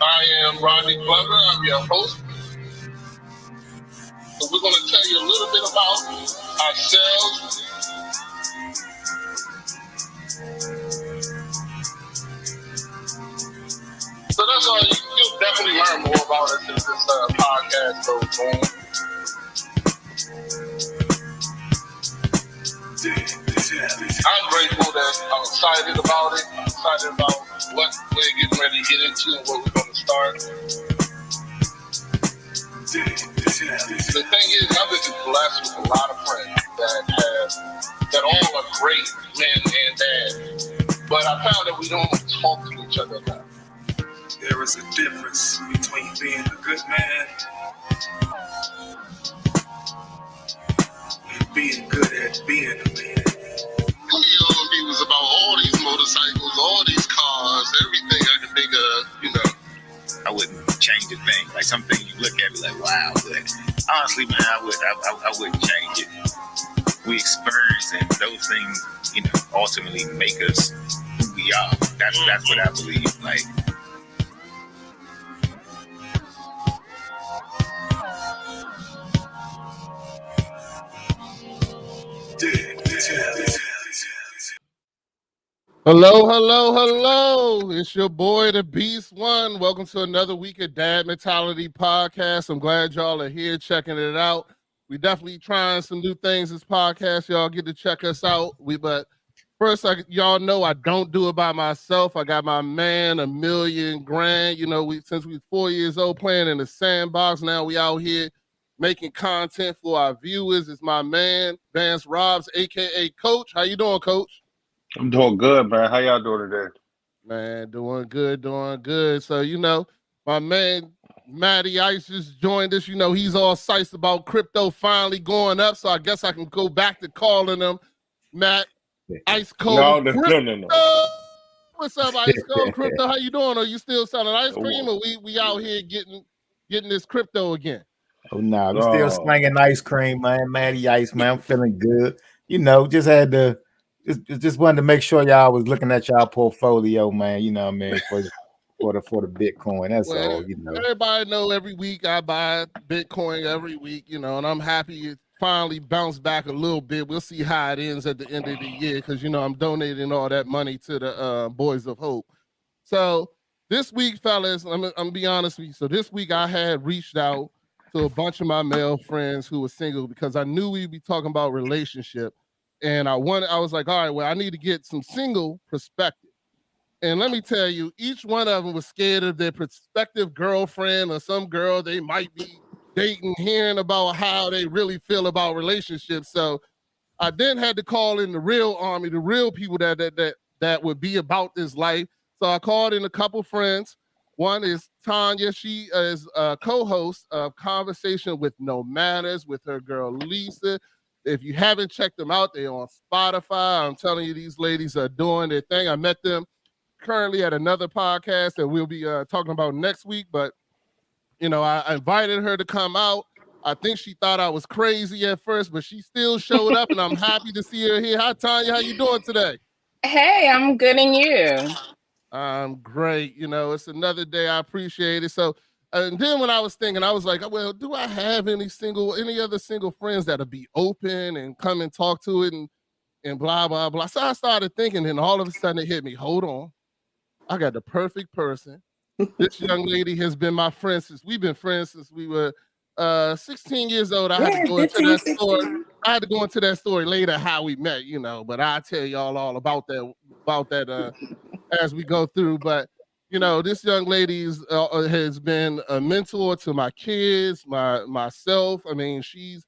I am Rodney Glover. I'm your host. So we're going to tell you a little bit about ourselves. So that's all. You'll definitely learn more about us as this podcast goes on. I'm grateful that I'm excited about it. I'm excited about what we're getting ready to get into and what we're going to start. The thing is, I've been blessed with a lot of friends that all are great men and dads. But I found that we don't talk to each other enough. There is a difference between being a good man and being good at being a man. He was about all these motorcycles, all these cars, everything I could think of, I wouldn't change a thing. Like some things you look at me like, wow, but honestly, man, I wouldn't change it. We experience and those things, ultimately make us who we are. That's what I believe. Like, Hello. It's your boy, the Beast One. Welcome to another week of Dad Mentality Podcast. I'm glad y'all are here checking it out. We definitely trying some new things this podcast. Y'all get to check us out. But first, y'all know I don't do it by myself. I got my man, $1 million grand. Since we 4 years old playing in the sandbox, now we out here making content for our viewers. It's my man, Vance Robs, a.k.a. Coach. How you doing, Coach? I'm doing good, man. How y'all doing today? Man, doing good. So, my man, Matty Ice just joined us. He's all psyched about crypto finally going up. So I guess I can go back to calling him Matt Ice Cold. No. What's up, Ice Cold Crypto? How you doing? Are you still selling ice cream or we out here getting this crypto again? Oh, no, we still slinging ice cream, man. Matty Ice, man. I'm feeling good. Just had to just wanted to make sure y'all was looking at y'all portfolio, man. For the Bitcoin. That's all. Everybody know every week I buy Bitcoin every week, and I'm happy it finally bounced back a little bit. We'll see how it ends at the end of the year because I'm donating all that money to the Boys of Hope. So this week, fellas, I'm gonna be honest with you. So this week I had reached out to a bunch of my male friends who were single because I knew we'd be talking about relationship. And I was like, all right, well, I need to get some single perspective. And let me tell you, each one of them was scared of their prospective girlfriend or some girl they might be dating, hearing about how they really feel about relationships. So I then had to call in the real army, the real people that would be about this life. So I called in a couple friends. One is Tanya. She is a co-host of Conversation with No Manners with her girl Lisa. If you haven't checked them out, they're on Spotify. I'm telling you, these ladies are doing their thing. I met them currently at another podcast that we'll be talking about next week. But, I invited her to come out. I think she thought I was crazy at first, but she still showed up, and I'm happy to see her here. Hi, Tanya. How you doing today? Hey, I'm good, and you? I'm great. It's another day. I appreciate it. So, and then when I was thinking, I was like, well, do I have any other single friends that'll be open and come and talk to it and blah, blah, blah. So I started thinking, and all of a sudden it hit me. Hold on. I got the perfect person. This young lady has been my friend we've been friends since we were 16 years old. I had to go into that story. I had to go into that story later how we met, but I'll tell y'all all about that as we go through. But this young lady has been a mentor to my kids, myself. I mean, she's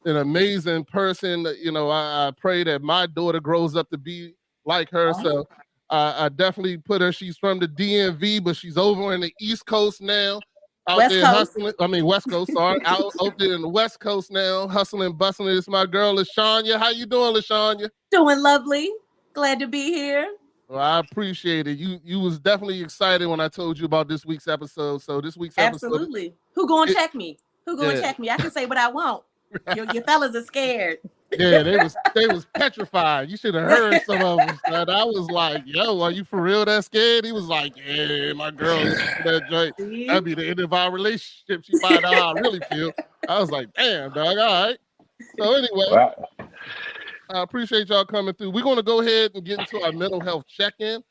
an amazing person. I pray that my daughter grows up to be like her. So I definitely put her. She's from the DMV, but she's over in the East Coast now. West Coast. Sorry, out there in the West Coast now, hustling, bustling. It's my girl Lashanya. How you doing, Lashanya? Doing lovely. Glad to be here. Well, I appreciate it. You was definitely excited when I told you about this week's episode. So this week's absolutely. Who gonna check me? Who gonna check me? I can say what I want. Your fellas are scared. Yeah, they was petrified. You should have heard some of them. Son. I was like, "Yo, are you for real? That scared?" He was like, "Yeah, my girl listen to that joint. See? That'd be the end of our relationship. She find out how I really feel." I was like, "Damn, dog. All right." So anyway, Well, I appreciate y'all coming through. We're gonna go ahead and get into our mental health check-in.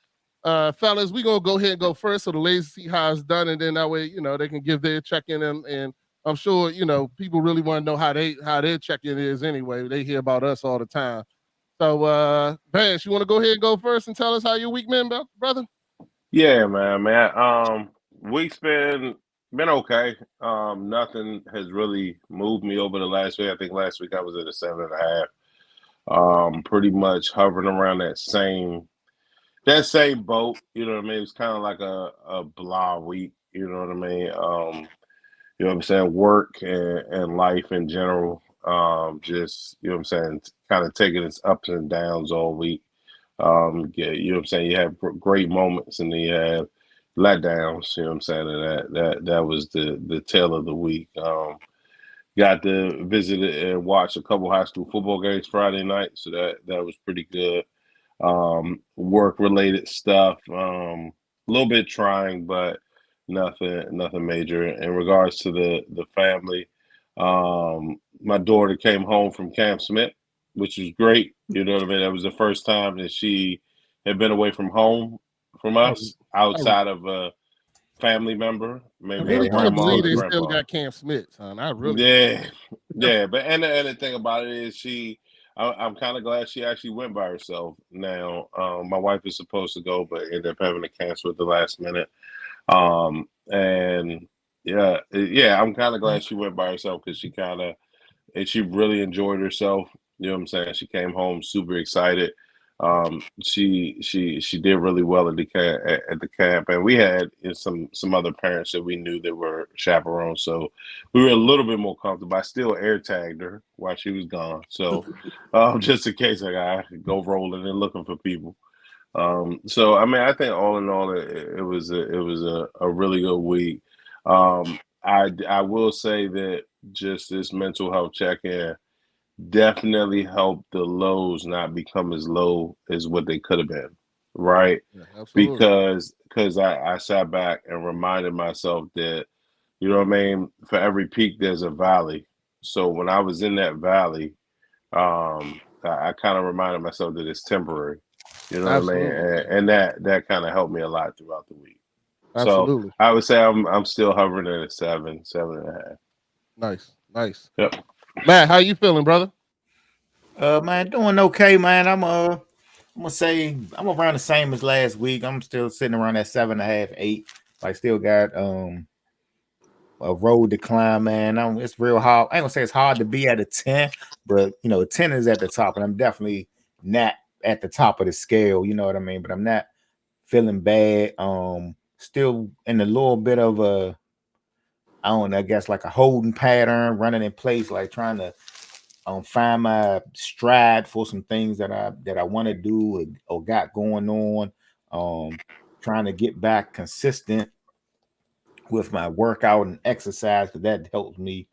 Fellas, we're gonna go ahead and go first so the ladies see how it's done, and then that way, they can give their check-in and I'm sure, people really want to know how their check-in is anyway. They hear about us all the time. So Vance, you want to go ahead and go first and tell us how your week been, brother? yeah, man. Week's been okay. Nothing has really moved me over the last week. I think last week I was at a 7.5. Pretty much hovering around that same boat. You know what I mean? It's kind of like a blah week. You know what I mean? You know what I'm saying? Work and life in general. Just you know what I'm saying? Kind of taking its ups and downs all week. Yeah, you know what I'm saying? You have great moments and then you have letdowns. You know what I'm saying? And that was the tail of the week. Got to visit and watch a couple high school football games Friday night, so that was pretty good. Work related stuff, a little bit trying, but nothing major. In regards to the family, my daughter came home from Camp Smith, which was great. You know what I mean? That was the first time that she had been away from home from I, us I, outside of a family member, I maybe her really Hey, home can't grandma or believe the they cooking. still grandpa. got Cam Smith, son. I really can't. Yeah, yeah, but and the thing about it is I'm kind of glad she actually went by herself. Now, my wife is supposed to go, but ended up having to cancel at the last minute. And yeah, I'm kind of glad she went by herself because she really enjoyed herself. You know what I'm saying? She came home super excited. She did really well at the camp, and we had some other parents that we knew that were chaperones, so we were a little bit more comfortable. I still air tagged her while she was gone, so just in case I could go rolling and looking for people. So I mean, I think all in all, it was a really good week. I will say that just this mental health check-in definitely helped the lows not become as low as what they could have been, right? Yeah, absolutely. Because I sat back and reminded myself that, you know what I mean, for every peak there's a valley. So when I was in that valley, I kind of reminded myself that it's temporary. You know what I mean? Absolutely. And that kind of helped me a lot throughout the week. So Absolutely. I would say I'm still hovering at a 7.5. Nice. Nice. Yep. Matt, how you feeling, brother? Man, doing okay, man. I'm gonna say I'm around the same as last week. I'm still sitting around that 7.5, 8. I still got a road to climb, man. It's real hard. I ain't gonna say it's hard to be at a 10, but a 10 is at the top, and I'm definitely not at the top of the scale, you know what I mean? But I'm not feeling bad. Still in a little bit of a, I don't know, I guess like a holding pattern, running in place, like trying to find my stride for some things that I want to do or got going on. Trying to get back consistent with my workout and exercise because that helps me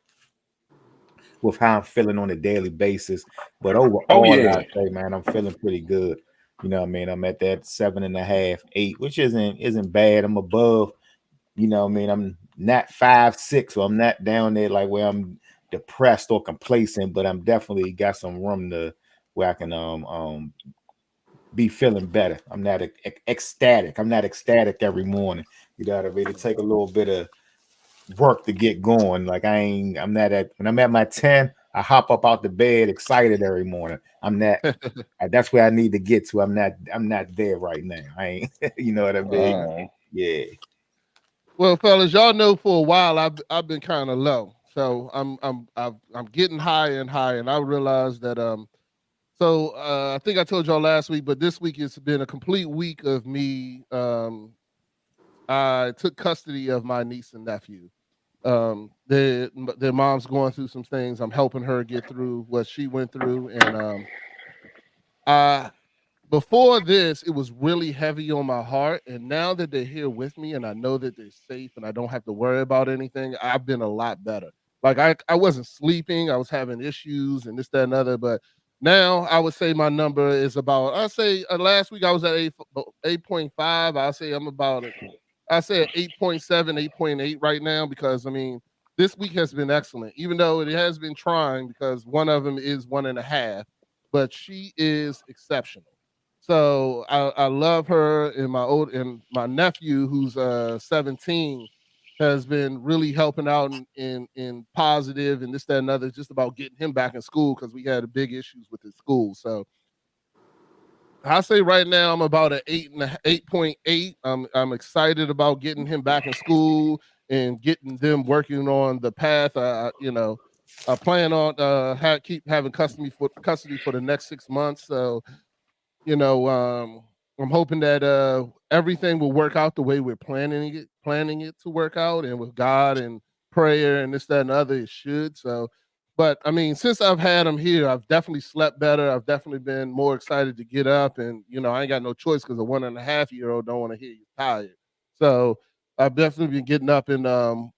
with how I'm feeling on a daily basis. But Oh overall, I yeah. say, man, I'm feeling pretty good. You know what I mean? I'm at that 7.5, 8, which isn't bad. I'm above, you know what I mean? I'm not 5, 6, so I'm not down there like where I'm depressed or complacent, but I'm definitely got some room to where I can be feeling better. I'm not ecstatic. I'm not ecstatic every morning. You know what I mean? It take a little bit of work to get going. Like I'm not at when I'm at my 10, I hop up out the bed excited every morning. That's where I need to get to. I'm not there right now. I ain't you know what I mean? Oh, Yeah. Well, fellas, y'all know for a while I've been kind of low, so I'm getting higher and higher, and I realized that I think I told y'all last week, but this week it's been a complete week of me. I took custody of my niece and nephew. Their mom's going through some things. I'm helping her get through what she went through, and I before this, it was really heavy on my heart. And now that they're here with me and I know that they're safe and I don't have to worry about anything, I've been a lot better. Like I wasn't sleeping, I was having issues and this, that, and other. But Now I would say my number is about. I say last week I was at 8.5. I say I'm about it. I say 8.7, 8.8 right now because I mean this week has been excellent, even though it has been trying because one of them is 1.5, but she is exceptional. So I love her and my nephew who's 17 has been really helping out in positive and this, that, and other, just about getting him back in school because we had big issues with his school. So I say right now I'm about an 8.8. I'm excited about getting him back in school and getting them working on the path. I plan on keep having custody for the next 6 months. So you know, I'm hoping that everything will work out the way we're planning it to work out, and with God and prayer and this, that, and the other, it should. So, but I mean, since I've had him here, I've definitely slept better. I've definitely been more excited to get up, and I ain't got no choice because a 1.5-year-old don't want to hear you tired. So I've definitely been getting up and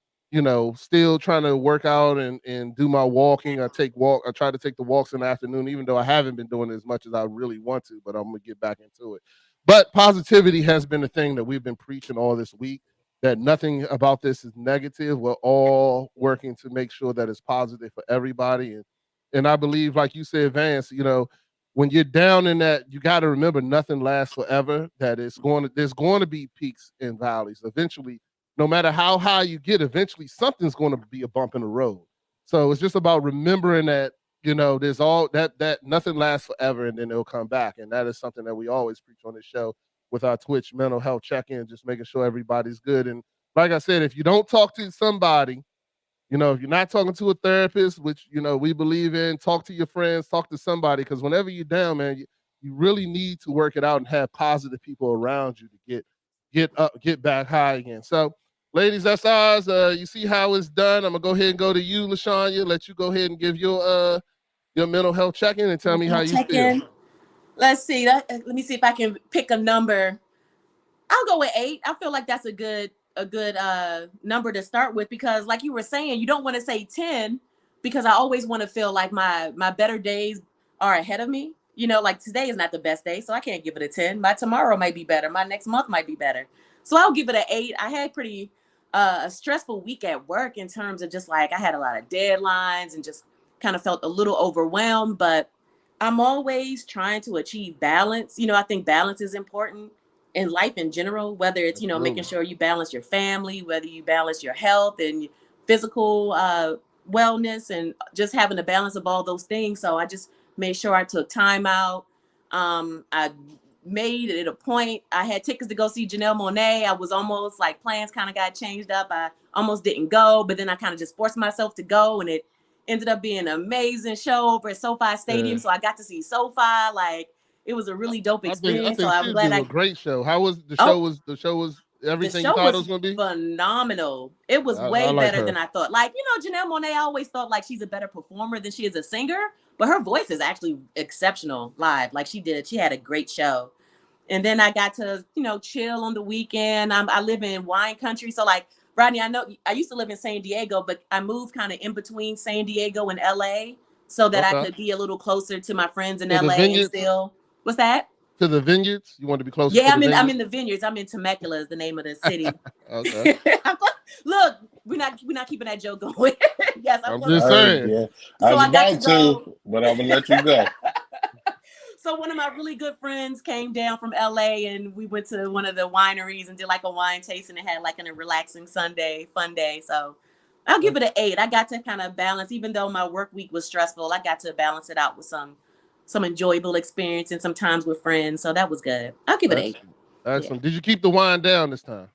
still trying to work out and do my walking. I try to take the walks in the afternoon, even though I haven't been doing it as much as I really want to, but I'm gonna get back into it. But positivity has been the thing that we've been preaching all this week, that nothing about this is negative. We're all working to make sure that it's positive for everybody. And I believe, like you said, Vance, when you're down in that, you got to remember nothing lasts forever, that there's going to be peaks and valleys. Eventually, no matter how high you get, eventually something's going to be a bump in the road. So it's just about remembering that, there's all that nothing lasts forever and then it'll come back. And that is something that we always preach on this show with our Twitch mental health check-in, just making sure everybody's good. And like I said, if you don't talk to somebody, if you're not talking to a therapist, which we believe in, talk to your friends, talk to somebody, because whenever you're down, man, you really need to work it out and have positive people around you to get back high again. So, ladies, that's ours. You see how it's done. I'm gonna go ahead and go to you, Lashanya. Let you go ahead and give your mental health check-in and tell me how you Check feel. in. Let's see. Let me see if I can pick a number. I'll go with 8. I feel like that's a good number to start with, because like you were saying, you don't want to say 10, because I always want to feel like my better days are ahead of me. Like today is not the best day, so I can't give it a 10. My tomorrow might be better. My next month might be better. So I'll give it an 8. I had pretty a stressful week at work, in terms of just like I had a lot of deadlines and just kind of felt a little overwhelmed, but I'm always trying to achieve balance. I think balance is important in life in general, whether it's, making Absolutely. sure you balance your family, whether you balance your health and physical wellness, and just having a balance of all those things. So I just made sure I took time out. I made it a point. I had tickets to go see Janelle Monáe. I was almost like, plans kind of got changed up. I almost didn't go, but then I kind of just forced myself to go, and it ended up being an amazing show over at SoFi Stadium. Yeah. So I got to see SoFi. Like, it was a really dope I experience. So think I'm she'll glad do a I. great show. How was the show? Oh, Was the everything you show thought it was was going to be? phenomenal. It was I way like better her. than I thought. Like, Janelle Monáe, I always thought like she's a better performer than she is a singer, but her voice is actually exceptional live. Like, she had a great show. And then I got to, chill on the weekend. I live in wine country. So like, Rodney, I know I used to live in San Diego, but I moved kind of in between San Diego and LA so that I Okay. could be a little closer to my friends in To the LA and vineyards. still, what's that? To the vineyards. You want to be closer Yeah, to the I'm vineyards? in the vineyards. I'm in Temecula is the name of the city. Okay. Look, we're not keeping that joke going. Yes, I'm I'm close to just the Hey, saying. vineyards. yeah, I So was I got to about go. to, but I'm gonna let you go. So one of my really good friends came down from LA, and we went to one of the wineries and did like a wine tasting and had like a relaxing Sunday fun day. So I'll give it an 8. I got to kind of balance, even though my work week was stressful, I got to balance it out with some enjoyable experience and some times with friends. So that was good. I'll give it an 8. Excellent. Yeah. Excellent. Did you keep the wine down this time?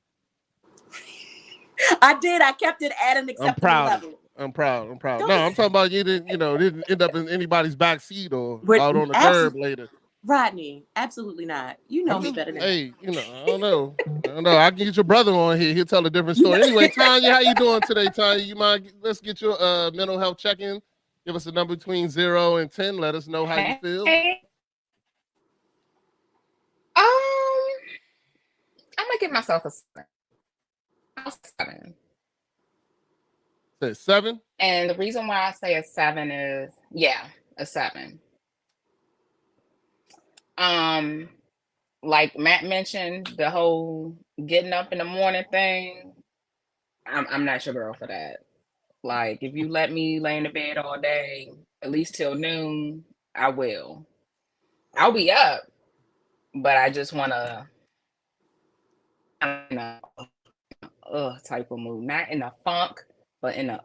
I did. I kept it at an I'm acceptable proud of you. level. I'm proud. I'm proud. Don't No, be I'm talking about you didn't end up in anybody's back seat or We're out on the curb absolutely, later. Rodney, absolutely not. You know I'm me just, better than that. hey, I don't know. I don't know. I can get your brother on here. He'll tell a different You know, story. Anyway, Tanya, how you doing today, Tanya? You mind? Let's get your mental health check-in. Give us a number between 0 and 10. Let us know how you feel. Hey. I'm gonna give myself a 7. Say 7. And the reason why I say a 7 is, yeah, a 7. Like Matt mentioned, the whole getting up in the morning thing. I'm not your girl for that. Like, if you let me lay in the bed all day, at least till noon, I will. I'll be up, but I just want to, in a type of mood, not in a funk, but in a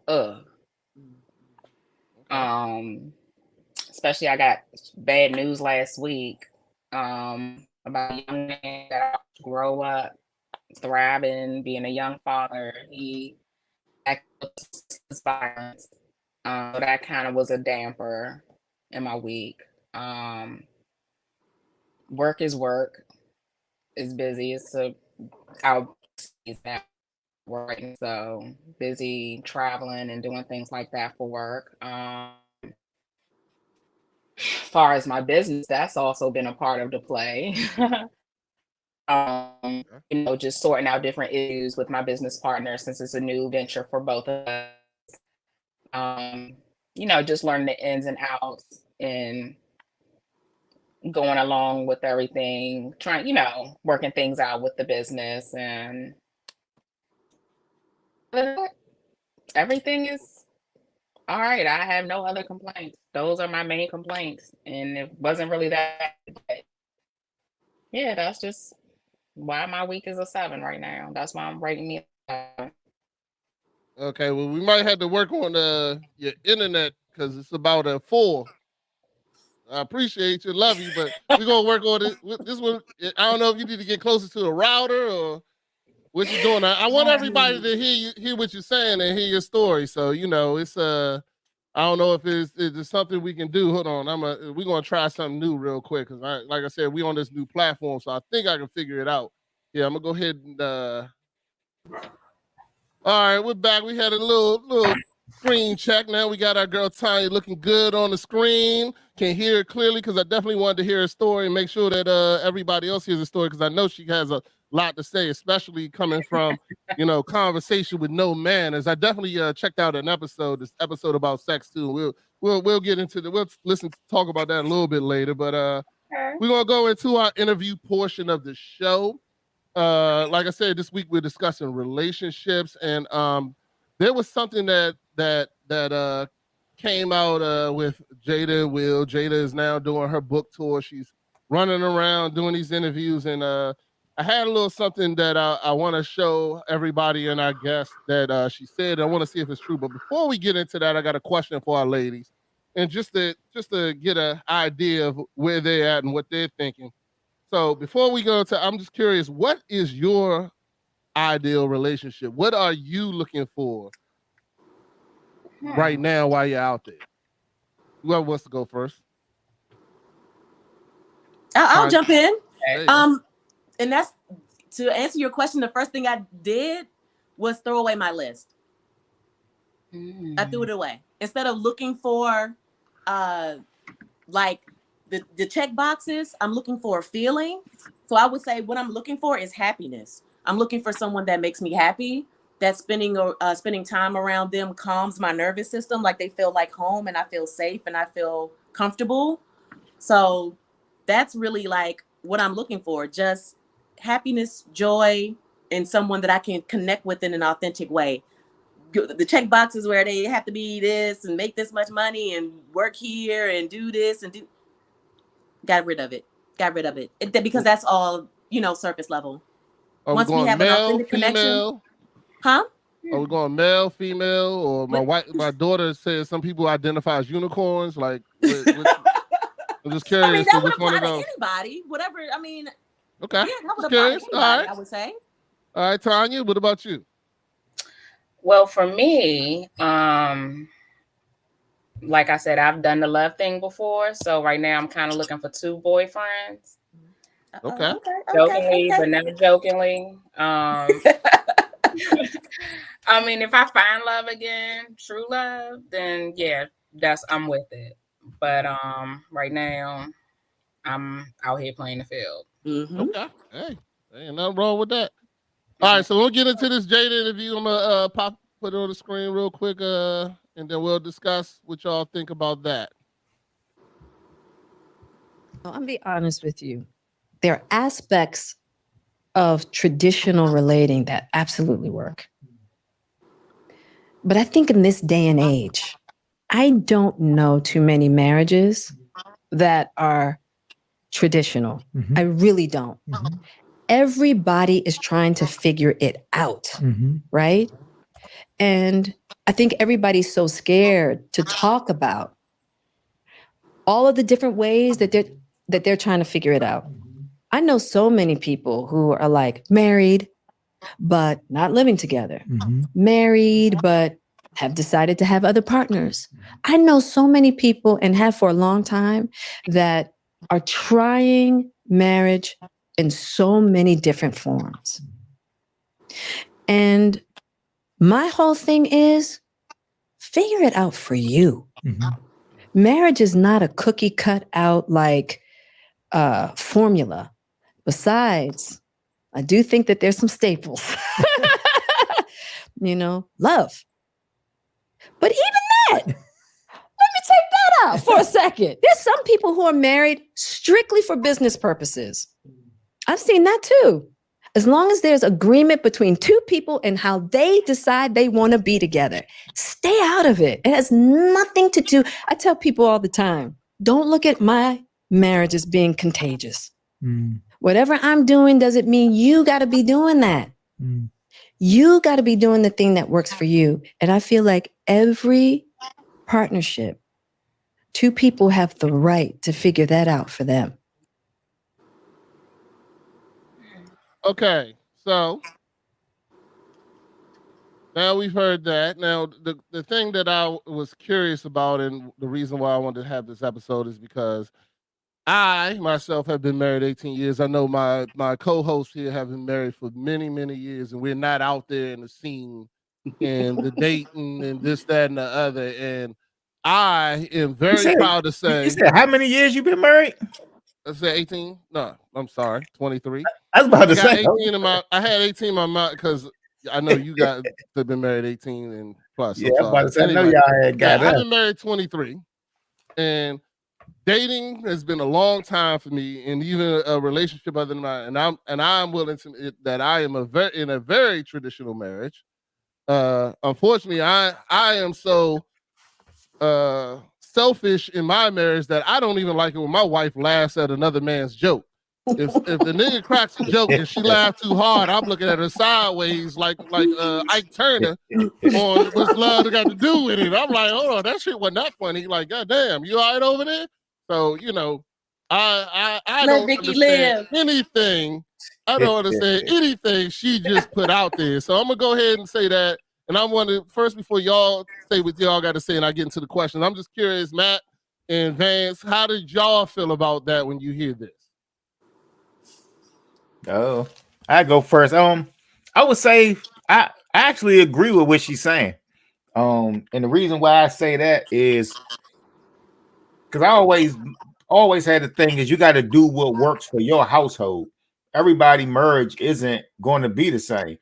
Okay. Especially I got bad news last week about a young man that grow up thriving, being a young father. He acted violence. So that kind of was a damper in my week. Work is work. It's busy. I'll see that working. So busy traveling and doing things like that for work. Far as my business, that's also been a part of the play. Just sorting out different issues with my business partner since it's a new venture for both of us. Just learning the ins and outs and going along with everything, trying, working things out with the business, and everything is all right. I have no other complaints. Those are my main complaints. And it wasn't really that, but yeah, that's just why my week is a 7 right now. That's why I'm rating me a 7. Okay, well, we might have to work on your internet because it's about a 4. I appreciate you, love you, but we're gonna work on it. This one, I don't know if you need to get closer to the router or what you're doing. I want everybody to hear what you're saying and hear your story. So it's I don't know if it's something we can do. Hold on, we're gonna try something new real quick because like I said, we on this new platform, so I think I can figure it out. Yeah, I'm gonna go ahead and all right, we're back. We had a little screen check. Now we got our girl Tanya looking good on the screen. Can hear it clearly because I definitely wanted to hear her story and make sure that everybody else hears the story because I know she has a lot to say, especially coming from conversation with no man. As I definitely checked out this episode about sex too. We'll get into we'll talk about that a little bit later. But we're gonna go into our interview portion of the show. Like I said, this week we're discussing relationships, and there was something that came out with Jada and Will. Jada is now doing her book tour. She's running around doing these interviews, and I had a little something that I want to show everybody and our guests that she said. I want to see if it's true. But before we get into that, I got a question for our ladies, and just to get an idea of where they're at and what they're thinking. So before we go to, I'm just curious, what is your ideal relationship? What are you looking for right now while you're out there? Whoever wants to go first? I'll jump in. And that's to answer your question. The first thing I did was throw away my list. I threw it away instead of looking for, like the check boxes. I'm looking for a feeling. So I would say what I'm looking for is happiness. I'm looking for someone that makes me happy. That spending time around them calms my nervous system. Like they feel like home, and I feel safe, and I feel comfortable. So that's really like what I'm looking for. Just happiness, joy, and someone that I can connect with in an authentic way. The check boxes where they have to be this and make this much money and work here and do this and do. Got rid of it. Because that's all, surface level. are we Once we going have an male, authentic connection, female? huh? Are we going male, female, or my daughter says some people identify as unicorns? Like, I'm just I mean, curious to that would which one apply of to those. anybody. Whatever. I mean, Okay, yeah, that would just apply to curious. anybody. I would say. All right, Tanya, what about you? Well, for me, like I said, I've done the love thing before. So right now I'm kind of looking for 2 boyfriends. Okay. Jokingly, but never jokingly. I mean, if I find love again, true love, then yeah, I'm with it. But right now I'm out here playing the field. Okay. Hey, ain't nothing wrong with that. All right, so we'll get into this Jada interview. I'm gonna put it on the screen real quick, and then we'll discuss what y'all think about that. Well, I'll be honest with you. There are aspects of traditional relating that absolutely work. But I think in this day and age, I don't know too many marriages that are traditional. Mhm. I really don't. Mhm. Everybody is trying to figure it out, right? And I think everybody's so scared to talk about all of the different ways that they're trying to figure it out. I know so many people who are like married but not living together. Married but have decided to have other partners. I know so many people and have for a long time that are trying marriage in so many different forms. And my whole thing is figure it out for you. Marriage is not a cookie cut out like formula. Besides, I do think that there's some staples. Love. But even that, let me take that out for a second. There's some people who are married strictly for business purposes. I've seen that too. As long as there's agreement between two people and how they decide they want to be together, stay out of it. It has nothing to do. I tell people all the time, don't look at my marriage as being contagious. Whatever I'm doing doesn't mean you got to be doing that. You got to be doing the thing that works for you. And I feel like every partnership, two people have the right to figure that out for them. Okay, so now we've heard that. Now, the thing that I was curious about, and the reason why I wanted to have this episode is because I myself have been married 18 years. I know my co-hosts here have been married for many, many years, and we're not out there in the scene and the dating and this, that, and the other. And I am very proud to You say, said how many years you been married? I said 18. No, I'm sorry, 23. I was about to I got say 18 in my. I had 18 in my mind because I know you guys have been married 18 and plus. Yeah, I'm I'm about sorry. to say, I know Anyway, y'all had got I've up. been married 23, and dating has been a long time for me, and even a relationship other than mine. And I'm willing to admit that I am in a very traditional marriage. Unfortunately, I am so selfish in my marriage that I don't even like it when my wife laughs at another man's joke. If the nigga cracks a joke and she laughed too hard, I'm looking at her sideways like Ike Turner on what's love got to do with it. I'm like, oh, that shit wasn't that funny. Like, goddamn, you all right over there? So, I Let don't Vicky understand live. anything. I don't understand anything she just put out there. So I'm gonna go ahead and say that. And I want to first, before y'all say what y'all got to say, and I get into the questions. I'm just curious, Matt and Vance, how did y'all feel about that when you hear this? Oh, I go first. I would say I actually agree with what she's saying. And the reason why I say that is because I always had the thing is you got to do what works for your household. Everybody merge isn't going to be the same.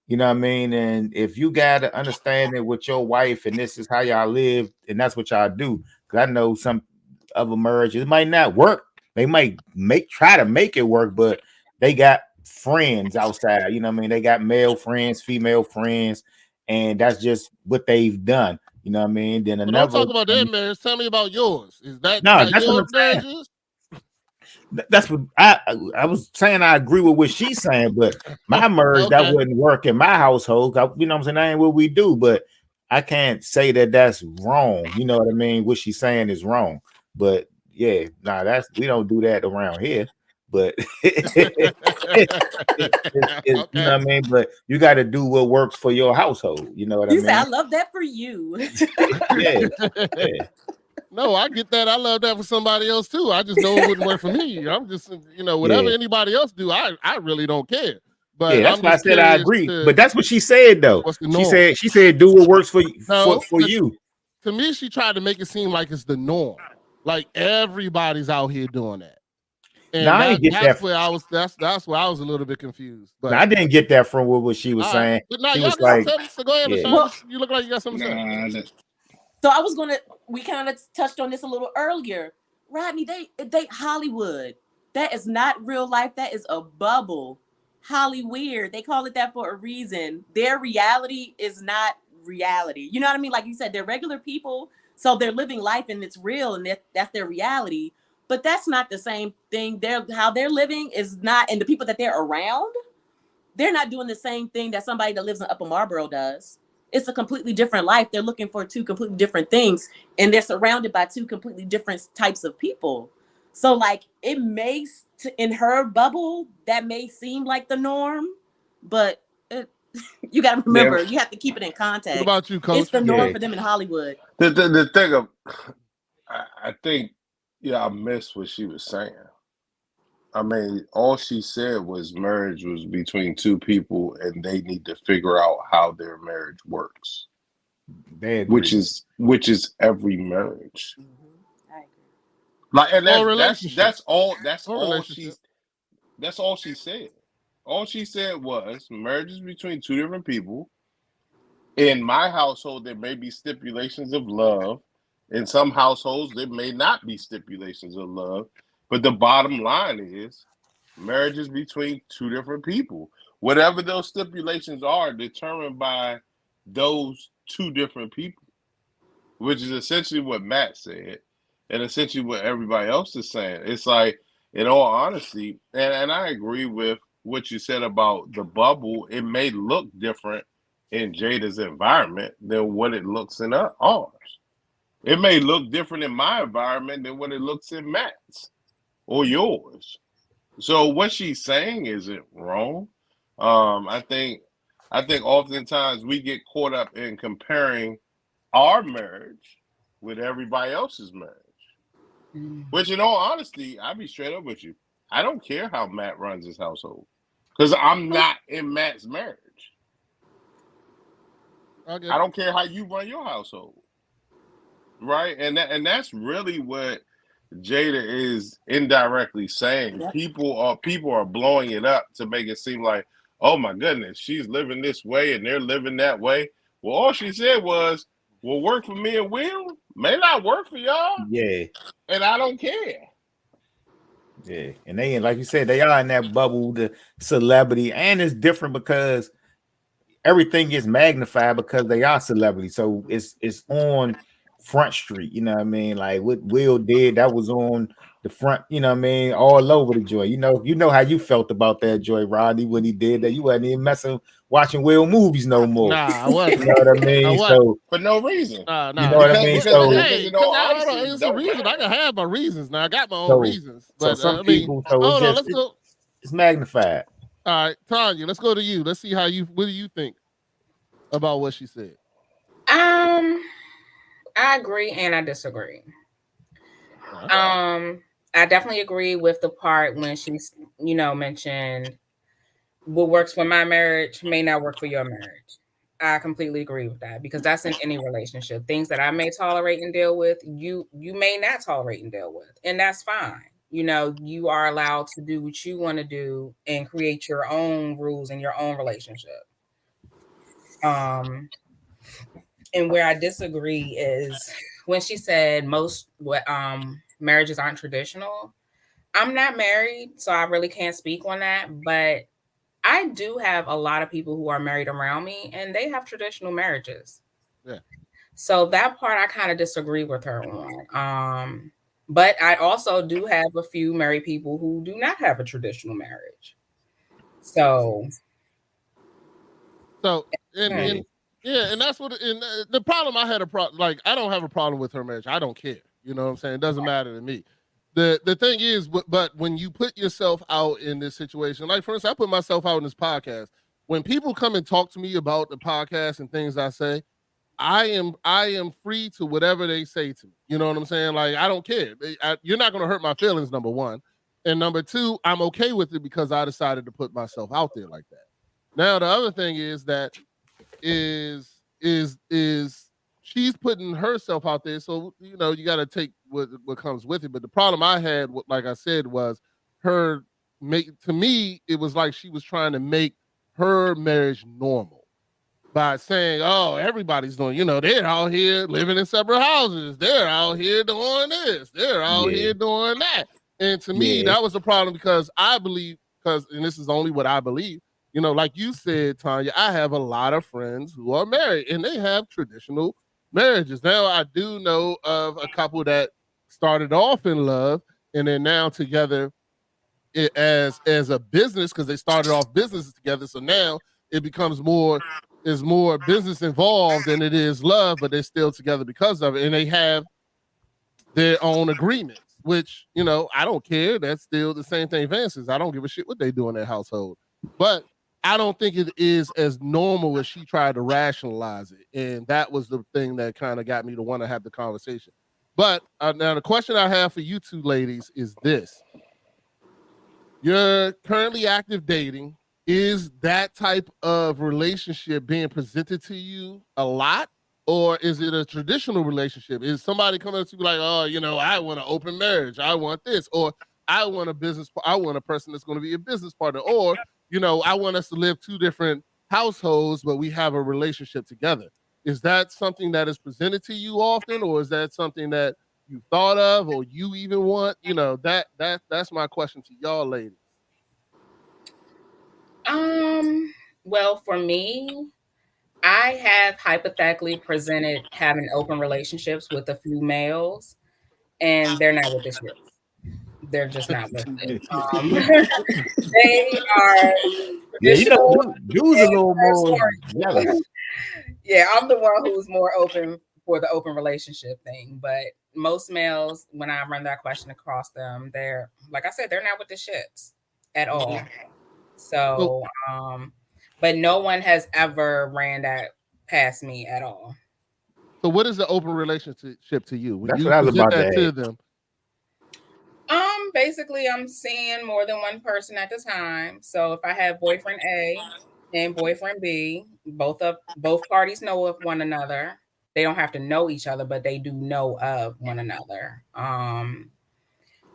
You know what I mean? And if you got to understand it with your wife and this is how y'all live and that's what y'all do. Because I know some other marriages, it might not work. They might try to make it work, but they got friends outside. You know what I mean? They got male friends, female friends, and that's just what they've done. You know what I mean? Then Well, don't another talk about their marriage. Tell me about yours. Is that no, how that's what your I'm marriage saying. is? That's what I was saying. I agree with what she's saying, but my merge that Okay. wouldn't work in my household. You know what I'm saying? That ain't what we do, but I can't say that that's wrong. You know what I mean? What she's saying is wrong, but yeah, that's we don't do that around here. But you know what Okay. I mean? But you got to do what works for your household. You know what I You say, mean? I love that for you. Yeah, yeah, No, I get that. I love that for somebody else too. I just know it wouldn't work for me. I'm just, whatever yeah. anybody else do, I really don't care. But Yeah, that's I'm why I just said I curious agree. to But that's what she said though. what's the She norm. said do what works for you No, for you. to me, she tried to make it seem like it's the norm. Like everybody's out here doing that. Now And I that ain't get that's that. where I was that's where I was a little bit confused. Now, But I didn't get that from what she was all right. saying. But now She y'all was can like, tell me. So go ahead, yeah, Lashanya. Well, You look like you got something to say. Nah, so I was gonna we kind of touched on this a little earlier. Rodney, they Hollywood. That is not real life. That is a bubble. Holly weird. They call it that for a reason. Their reality is not reality. You know what I mean? Like you said, they're regular people, so they're living life and it's real, and that's their reality. But that's not the same thing. How they're living is not, and the people that they're around, they're not doing the same thing that somebody that lives in Upper Marlboro does. It's a completely different life. They're looking for two completely different things, and they're surrounded by two completely different types of people. So, like, it makes in her bubble that may seem like the norm, but you got to remember, you have to keep it in context. What about you, Coach? It's the norm for them in Hollywood. The thing of, I think, I missed what she was saying. I mean, all she said was marriage was between two people, and they need to figure out how their marriage works. They agree. Which is every marriage. I agree. Like, and that's all she said. All she said was marriage is between two different people. In my household, there may be stipulations of love. In some households, there may not be stipulations of love. But the bottom line is marriage is between two different people. Whatever those stipulations are determined by those two different people, which is essentially what Matt said and essentially what everybody else is saying. It's like, in all honesty, and I agree with what you said about the bubble, it may look different in Jada's environment than what it looks in ours. It may look different in my environment than what it looks in Matt's or yours. So what she's saying isn't wrong. I think oftentimes we get caught up in comparing our marriage with everybody else's marriage. Which, in all honesty, I'll be straight up with you. I don't care how Matt runs his household because I'm not in Matt's marriage. I don't care how you run your household, right? And that's really what Jada is indirectly saying. Yeah. People are blowing it up to make it seem like, oh my goodness, she's living this way and they're living that way. Well, all she said was, "Will work for me and Will may not work for y'all." Yeah. And I don't care. Yeah. And they, like you said, they are in that bubble, the celebrity, and it's different because everything gets magnified because they are celebrities. So it's on Front Street, you know what I mean? Like what Will did, that was on the front, you know what I mean, all over the joy. You know how you felt about that, Joy Rodney, when he did that. You wasn't even watching Will movies no more. Nah, I wasn't. You know what I mean? So for no reason. Nah. You know what I mean? Because It's a reason. I can have my reasons. Now I got my own reasons. But some people, let's go. It's magnified. All right, Tanya, let's go to you. Let's see what do you think about what she said? I agree and I disagree. Okay. I definitely agree with the part when she's, mentioned what works for my marriage may not work for your marriage. I completely agree with that because that's in any relationship. Things that I may tolerate and deal with, you may not tolerate and deal with, and that's fine. You are allowed to do what you want to do and create your own rules in your own relationship. And where I disagree is when she said most marriages aren't traditional. I'm not married, so I really can't speak on that, but I do have a lot of people who are married around me and they have traditional marriages. Yeah. So that part I kind of disagree with her on. But I also do have a few married people who do not have a traditional marriage. So and that's what. And the problem I had like I don't have a problem with her marriage. I don't care. You know what I'm saying? It doesn't matter to me. The thing is, but when you put yourself out in this situation, like for instance, I put myself out in this podcast. When people come and talk to me about the podcast and things I say, I am free to whatever they say to me. You know what I'm saying? Like I don't care. You're not going to hurt my feelings. Number one, and number two, I'm okay with it because I decided to put myself out there like that. Now the other thing is that is she's putting herself out there, so you got to take what comes with it. But the problem I had, like I said, was to me it was like she was trying to make her marriage normal. by saying, oh, everybody's doing, they're out here living in separate houses. They're out here doing this. They're out here doing that. And to me, that was the problem because I believe, and this is only what I believe, like you said, Tanya, I have a lot of friends who are married and they have traditional marriages. Now, I do know of a couple that started off in love and they're now together as a business because they started off businesses together. So now it becomes more business involved than it is love, but they're still together because of it. And they have their own agreements, which, I don't care. That's still the same thing Vance says. I don't give a shit what they do in their household. But I don't think it is as normal as she tried to rationalize it. And that was the thing that kind of got me to want to have the conversation. But now the question I have for you two ladies is this. You're currently active dating. Is that type of relationship being presented to you a lot? Or is it a traditional relationship? Is somebody coming up to you like, oh, I want an open marriage. I want this. Or I want I want a person that's going to be a business partner. Or, I want us to live two different households, but we have a relationship together. Is that something that is presented to you often? Or is that something that you thought of or you even want? That's my question to y'all ladies. Well, for me, I have hypothetically presented having open relationships with a few males, and they're not with the shits. They're just not with it. They are traditional. Dude's a little more jealous. Yeah, I'm the one who's more open for the open relationship thing. But most males, when I run that question across them, they're like I said, they're not with the shits at all. So, but no one has ever ran that past me at all. So what is the open relationship to you? When That's you what I was present about that to to ask. them? Basically I'm seeing more than one person at a time. So if I have boyfriend A and boyfriend B, both parties know of one another. They don't have to know each other, but they do know of one another.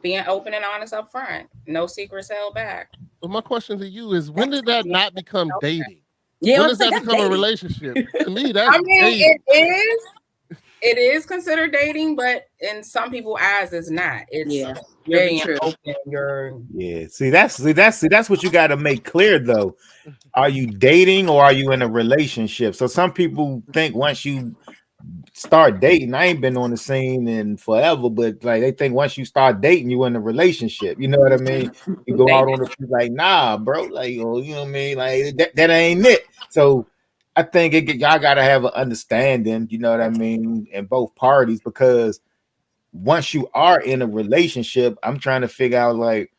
Being open and honest up front, no secrets held back. Well, my question to you is, when did that not become dating? Yeah, When I'm does saying that that's become a dating. relationship? To me, that's I mean, dating. it is considered dating, but in some people's eyes, it's not. It's very true. open. See, that's what you got to make clear, though. Are you dating or are you in a relationship? So some people think once you start dating, I ain't been on the scene in forever, but like they think once you start dating, you in a relationship. You know what I mean? You go out on the like, nah, bro, like, you know what I mean? Like that ain't it. So I think y'all gotta have an understanding, you know what I mean, in both parties, because once you are in a relationship, I'm trying to figure out like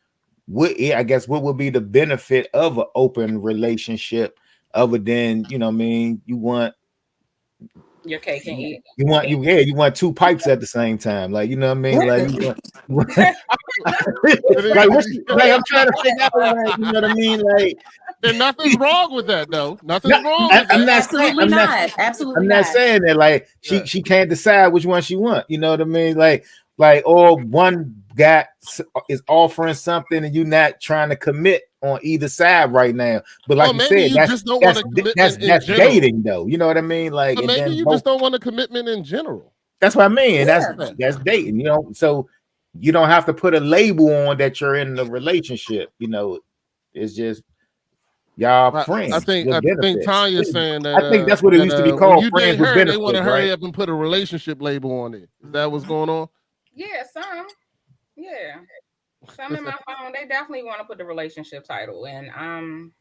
what would be the benefit of an open relationship other than, you know what I mean, you want your cake and eat. you want two pipes at the same time, like, you know what I mean, like you want, like I'm trying to figure out, like, you know what I mean, like, and nothing's wrong with that, though. Nothing's wrong with I'm that. Absolutely not. Absolutely I'm not saying that like she can't decide which one she want. You know what I mean? Like or one guy is offering something and you not trying to commit on either side right now. But like you maybe said, you just don't want a commitment in general. dating though. You know what I mean? Like, But maybe you just don't want a commitment in general. That's what I mean. That's dating. You know, so you don't have to put a label on that you're in a relationship. You know, it's just y'all friends. I think Tanya's saying that. I think that's what it used to be called. When you friends date with her, benefits, they want to right? hurry up and put a relationship label on it. Is that what's going on? Yeah, some. Yeah, some in my phone. They definitely want to put the relationship title, and I'm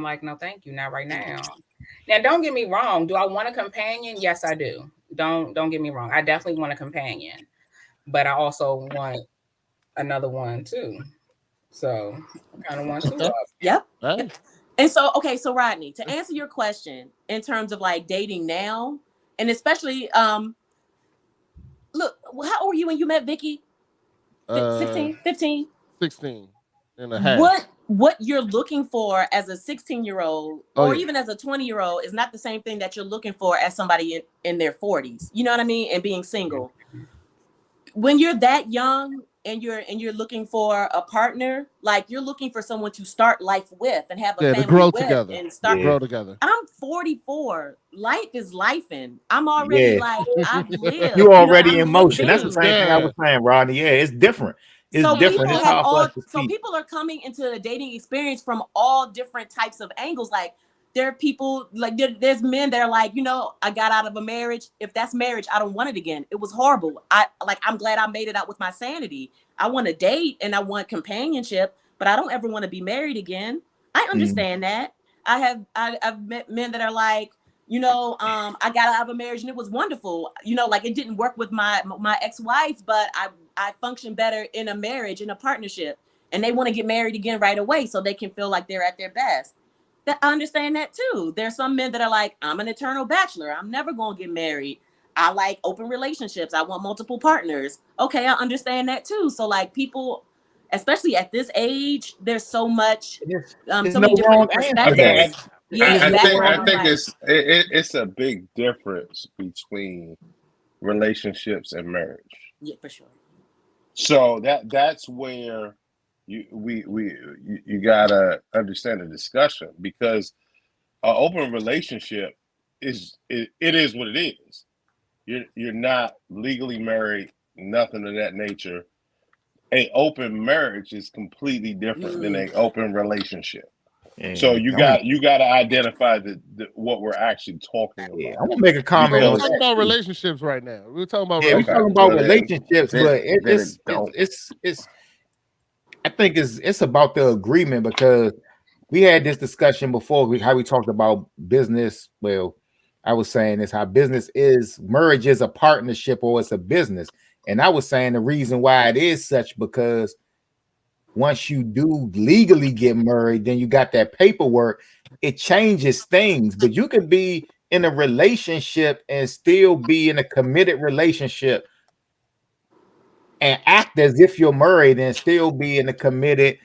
like, no, thank you, not right now. Now, don't get me wrong. Do I want a companion? Yes, I do. Don't get me wrong. I definitely want a companion, but I also want another one too. So I kind of want two. Yep. And so, okay, so Rodney, to answer your question in terms of like dating now, and especially, look, how old were you when you met Vicky? 16, 15? 16 and a half. What you're looking for as a 16-year-old or even as a 20-year-old is not the same thing that you're looking for as somebody in their 40s. You know what I mean? And being single. When you're that young, and you're looking for a partner, like you're looking for someone to start life with and have a Yeah, to family grow with together. and start. Yeah. Grow together. I'm 44. Life is lifing. I'm already Yeah. like I've lived. You already I'm in motion. That's the living. same thing I was saying, Rodney. Yeah, it's different. It's So different. people It's have hard for us all. to So see. people are coming into the dating experience from all different types of angles. Like there are people like there's men that are like, I got out of a marriage. If that's marriage, I don't want it again. It was horrible. I'm glad I made it out with my sanity. I want to date and I want companionship, but I don't ever want to be married again. I understand that. I've met men that are like, I got out of a marriage and it was wonderful. Like it didn't work with my ex-wife, but I function better in a marriage, in a partnership, and they want to get married again right away so they can feel like they're at their best. That I understand that too. There's some men that are like, I'm an eternal bachelor. I'm never going to get married. I like open relationships. I want multiple partners. Okay, I understand that too. So like people, especially at this age, there's so much, There's so no many wrong different answer there. perspectives. Yeah, There's no background wrong on think life. it's a big difference between relationships and marriage. Yeah, for sure. So that's where you gotta understand the discussion, because an open relationship it is what it is. You're not legally married, nothing of that nature. A open marriage is completely different than an open relationship. So Yeah. you got to identify what we're actually talking Yeah, about, I'm gonna make a But comment we're on because talking that about too. relationships right now. We're talking about Yeah, we're okay, talking relationships. about well relationships, but then it don't. it's I think it's about the agreement, because we had this discussion before, how we talked about business. Well, I was saying is how business is, marriage is a partnership or it's a business. And I was saying the reason why it is such, because once you do legally get married, then you got that paperwork, it changes things. But you can be in a relationship and still be in a committed relationship and act as if you're married and still be in a committed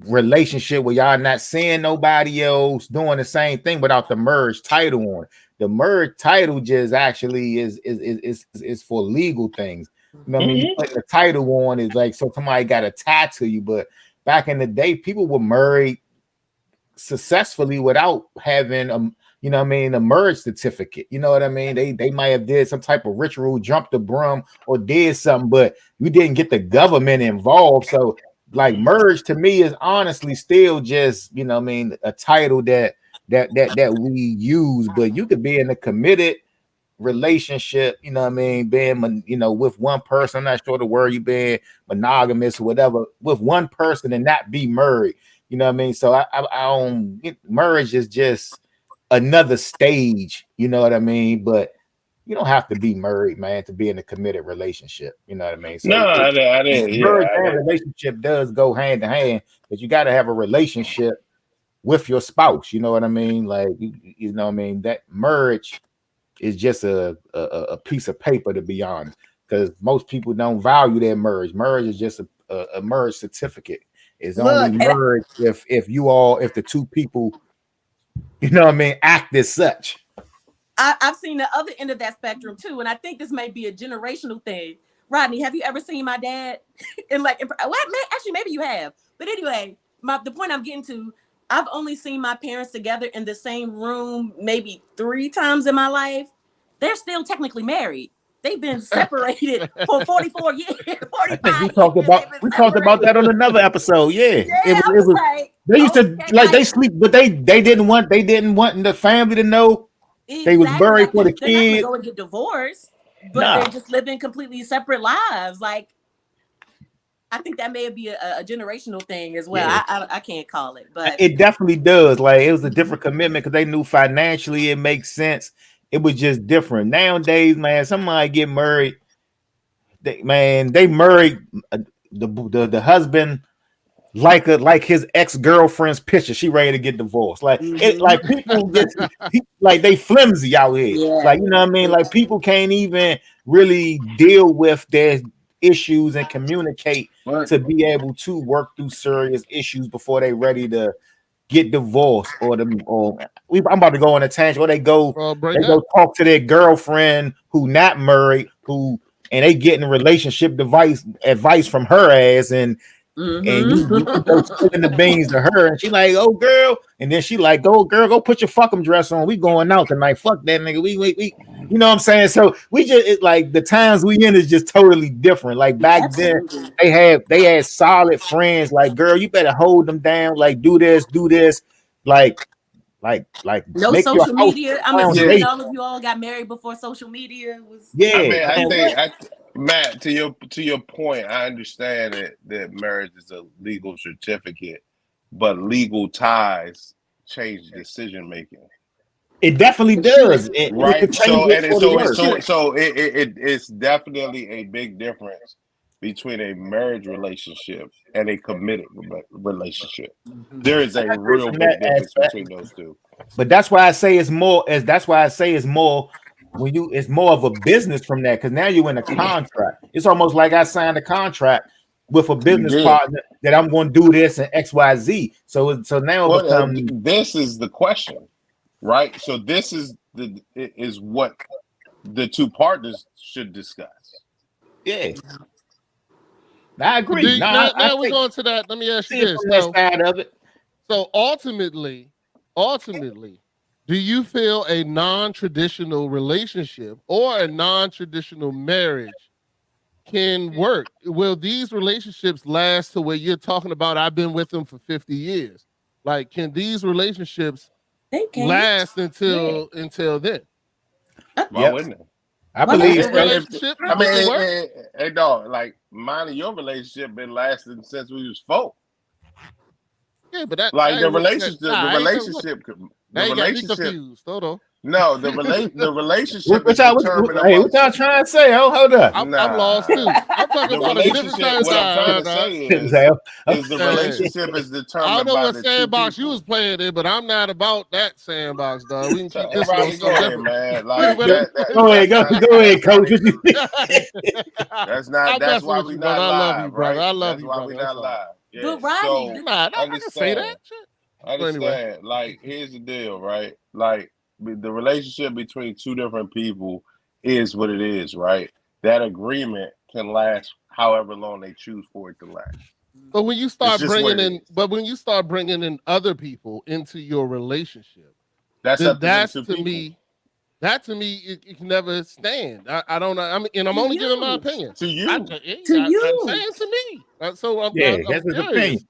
relationship where y'all not seeing nobody else doing the same thing without the merge title on. The merge title just actually is for legal things. You know what I mean? You put the title on is like, so somebody got a tattoo you, but back in the day, people were married successfully without having a marriage certificate. You know what I mean? They might have did some type of ritual, jumped the broom or did something, but you didn't get the government involved. So like merge to me is honestly still just, a title that we use, but you could be in a committed relationship, being with one person. I'm not sure the word, you being monogamous or whatever, with one person and not be married. You know what I mean? So I don't, marriage is just another stage, you know what I mean? But you don't have to be married, man, to be in a committed relationship. You know what I mean? No, So I didn't. Yeah, marriage I and didn't. relationship does go hand in hand, but you got to have a relationship with your spouse. You know what I mean? Like you know what I mean? That marriage is just a piece of paper, to be honest, because most people don't value their marriage. Marriage is just a marriage certificate. It's only Look, and marriage if the two people, act as such. I've seen the other end of that spectrum too, and I think this may be a generational thing. Rodney, have you ever seen my dad? Actually, maybe you have. But anyway, the point I'm getting to, I've only seen my parents together in the same room maybe 3 times in my life. They're still technically married. They've been separated for 44 years, I think 45 years. They've been we talked about separated. that on another episode. Yeah, Yeah, I it was was. like, They used to okay, like like they sleep, but they didn't want the family to know they was exactly, buried like for the they're not gonna kids. go and get divorced, but they're Nah, just living completely separate lives. Like I think that may be a generational thing as well. yeah. I can't call it, but It definitely does. Like it was a different commitment because they knew financially it makes sense. It was just different. Nowadays, man, somebody get married, they married the husband like his ex-girlfriend's picture. She ready to get divorced. Like people just like they flimsy out here. yeah, Like, you know what I mean? Like people can't even really deal with their issues and communicate But to be able to work through serious issues before they ready to get divorced I'm about to go on a tangent, or Well, break they up. go talk to their girlfriend who not married, who and they getting relationship advice from her ass, and you go spilling the beans to her, and she like, oh girl, and then she like, oh girl, go put your fucking dress on. We going out tonight. Fuck that nigga. We you know what I'm saying? So we just like the times we in is just totally different. Like back then, they had solid friends. Like, girl, you better hold them down. Like, do this, like no make your social house media. I'm assuming all of you all got married before social media was. I mean, yeah. Matt, to your point, I understand that marriage is a legal certificate, but legal ties change decision making. It definitely does. It Right. could change it for the worse. It's definitely a big difference between a marriage relationship and a committed relationship. There is a real From big that difference aspect. between those two. But that's why I say it's more when it's more of a business from that, because now you're in a contract. It's almost like I signed a contract with a You business did. partner that I'm going to do this and XYZ. So now it becomes this is the question, right? So this is what the two partners should discuss. yeah. I agree. Now we're going to that. Let me ask you this. From that side of it. So ultimately, do you feel a non-traditional relationship or a non-traditional marriage can work? Will these relationships last to where you're talking about I've been with them for 50 years? Like, can these relationships last until then? Why wouldn't it? I believe so. Relationship. I mean, hey dog, like mine and your relationship been lasting since we was 4. Yeah, but that like the relationship. Now you got me confused. Hold on. No, the relationship what is determined. What y'all trying to say? Oh, hold up. I'm lost too. I'm talking about a different kind of What I'm trying to say is the relationship is determined. I don't know by what the sandbox you was playing in, but I'm not about that sandbox, dog. We can keep this Everybody one go ahead, man. Like go ahead, coach. That's not. That's why we not live, I love you, brother. right? I love That's you, why brother. we not live. Yeah. But Rodney, So I can say that. Understand. Like, here's the deal, right? Like, the relationship between two different people is what it is, right? That agreement can last however long they choose for it to last. But when you start bringing in other people into your relationship, that's up to that's them to people. me. That to me, it can never stand. I don't know. I mean, and I'm only giving my opinion. To you. I'm saying to me. So I'm that's his curious. opinion.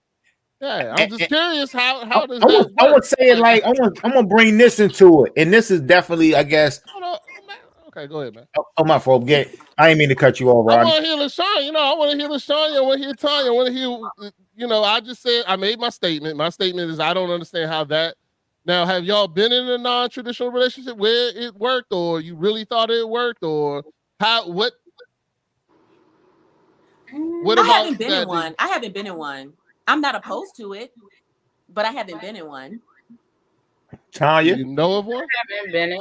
Yeah, I'm just curious how does I that work? want to say it like I'm gonna bring this into it, and this is definitely, I guess. Okay, go ahead, man. Oh, my fault. I ain't mean to cut you off, Rodney. I want to hear Lashanya. I want to hear Lashanya. I want to hear Tanya. I want to hear. I just said I made my statement. My statement is I don't understand how that. Now, have y'all been in a non-traditional relationship where it worked, or you really thought it worked, or how? What I haven't been in one. I haven't been in one. I'm not opposed to it, but I haven't been in one. Tanya, you know of one? I haven't been in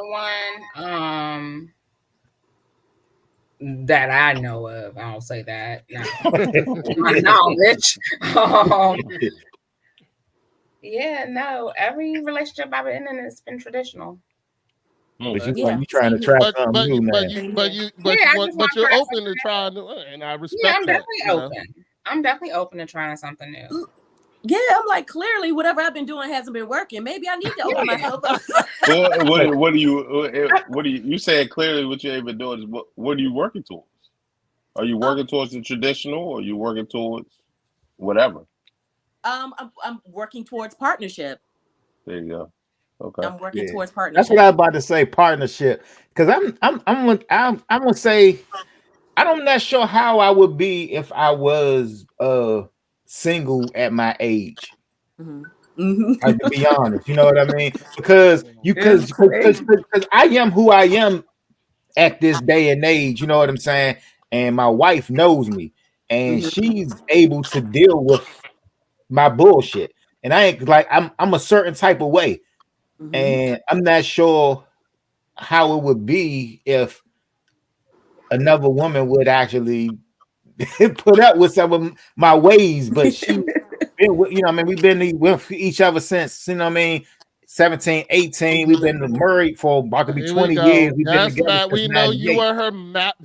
one. That I know of. I don't say that. No. My knowledge. Yeah, no. Every relationship I've been in has been traditional. But you trying to try something new now. But you're open to trying new, and I respect that. Yeah, I'm definitely open. I'm definitely open to trying something new. Yeah, I'm like, clearly whatever I've been doing hasn't been working. Maybe I need to open myself up. What do you said clearly what you've been doing is what are you working towards? Are you working towards the traditional, or are you working towards whatever? I'm working towards partnership. There you go. Okay. I'm working towards partnership. That's what I was about to say, partnership. Because I'm gonna say I'm not sure how I would be if I was single at my age. Like, to be honest, you know what I mean? Because I am who I am at this day and age, you know what I'm saying? And my wife knows me, and she's able to deal with my bullshit. And I ain't like I'm a certain type of way. And I'm not sure how it would be if another woman would actually put up with some of my ways, but she, we've been with each other since, 17, 18. We've been married for about to be Here 20 we years. go. We've been Yes, together Matt. since We know you 98. are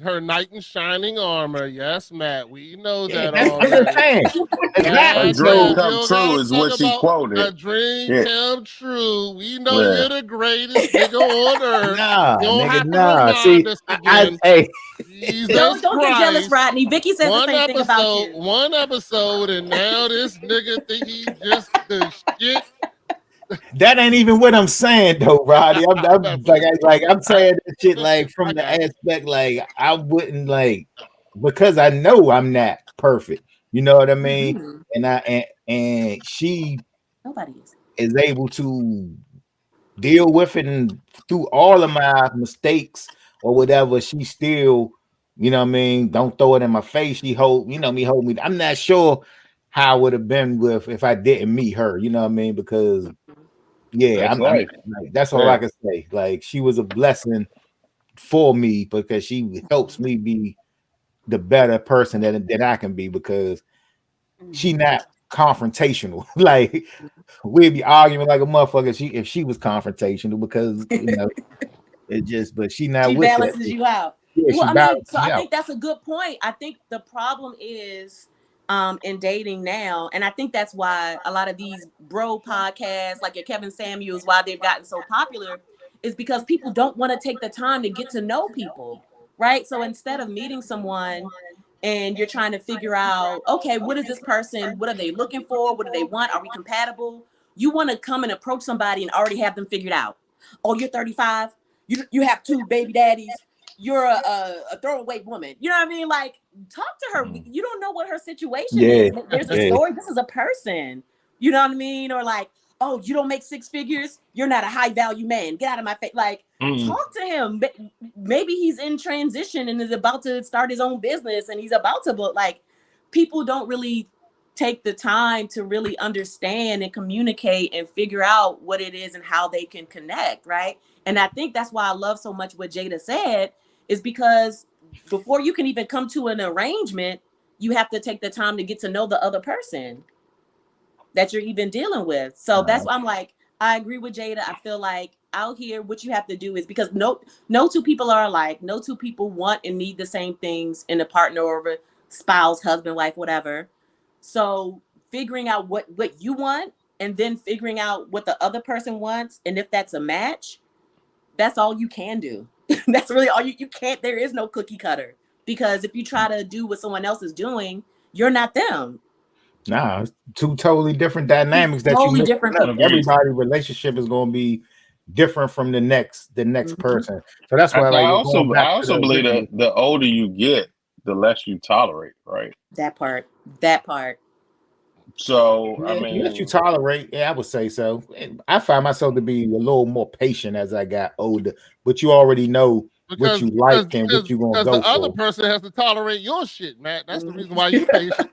her knight in shining armor. Yes, Matt. We know Yeah, that that's what I'm already. saying. A Exactly. dream So Goddamn, you come don't true gotta is talk what she about a quoted. dream Yeah, come true. We know yeah. you're the greatest nigga on earth. nah, You don't nigga, have to nah. remind See, us again. hey, Jesus Don't get jealous, Christ. Rodney. Vicky says the same thing about you. One episode, and now this nigga think he just the shit. that ain't even what I'm saying though, Roddy. I'm I'm I, saying that shit like I from the got you. aspect like I wouldn't like because I know I'm not perfect. You know what I mean? Mhm. And she Nobody is. is able to deal with it and through all of my mistakes or whatever, she still, you know what I mean, don't throw it in my face. She hold me. I'm not sure how I would have been with if I didn't meet her, you know what I mean? Because yeah, That's I'm life. like, that's all I Yeah. can say. Like she was a blessing for me because she helps me be the better person that I can be because she not confrontational. Like we'd be arguing like a motherfucker. If she was confrontational because it just but she not She with that. balances you out. Yeah, Well, she I mean, balances so me I out. think that's a good point. I think the problem is in dating now, and I think that's why a lot of these bro podcasts, like your Kevin Samuels, why they've gotten so popular, is because people don't want to take the time to get to know people, right? So instead of meeting someone and you're trying to figure out, okay, what is this person? What are they looking for? What do they want? Are we compatible? You want to come and approach somebody and already have them figured out. Oh, you're 35. You have two baby daddies. You're a throwaway woman. You know what I mean? Like, talk to her. You don't know what her situation Yeah, is. There's a yeah. story. This is a person. You know what I mean? Or like, oh, you don't make six figures. You're not a high value man. Get out of my face. Like, talk to him. Maybe he's in transition and is about to start his own business and he's about to book. Like, people don't really take the time to really understand and communicate and figure out what it is and how they can connect, right? And I think that's why I love so much what Jada said, is because before you can even come to an arrangement, you have to take the time to get to know the other person that you're even dealing with. So that's why I'm like, I agree with Jada. I feel like out here, what you have to do is because no two people are alike. No two people want and need the same things in a partner or a spouse, husband, wife, whatever. So figuring out what you want and then figuring out what the other person wants, and if that's a match, that's all you can do. That's really all you can't. There is no cookie cutter, because if you try to do what someone else is doing, you're not them. Nah, it's two totally different dynamics that you Totally mix different up. people. Agreed. Everybody's relationship is going to be different from the next person. So that's I, why, I like, also going I back to also the believe that original. the older you get, the less you tolerate, right? That part. That part. So I Yeah, unless you mean, tolerate, yeah, I would say so. And I find myself to be a little more patient as I got older, but you already know what Because you like and what you're gonna because the go other for. person has to tolerate your shit, Matt. That's the Mhm. reason why you patient.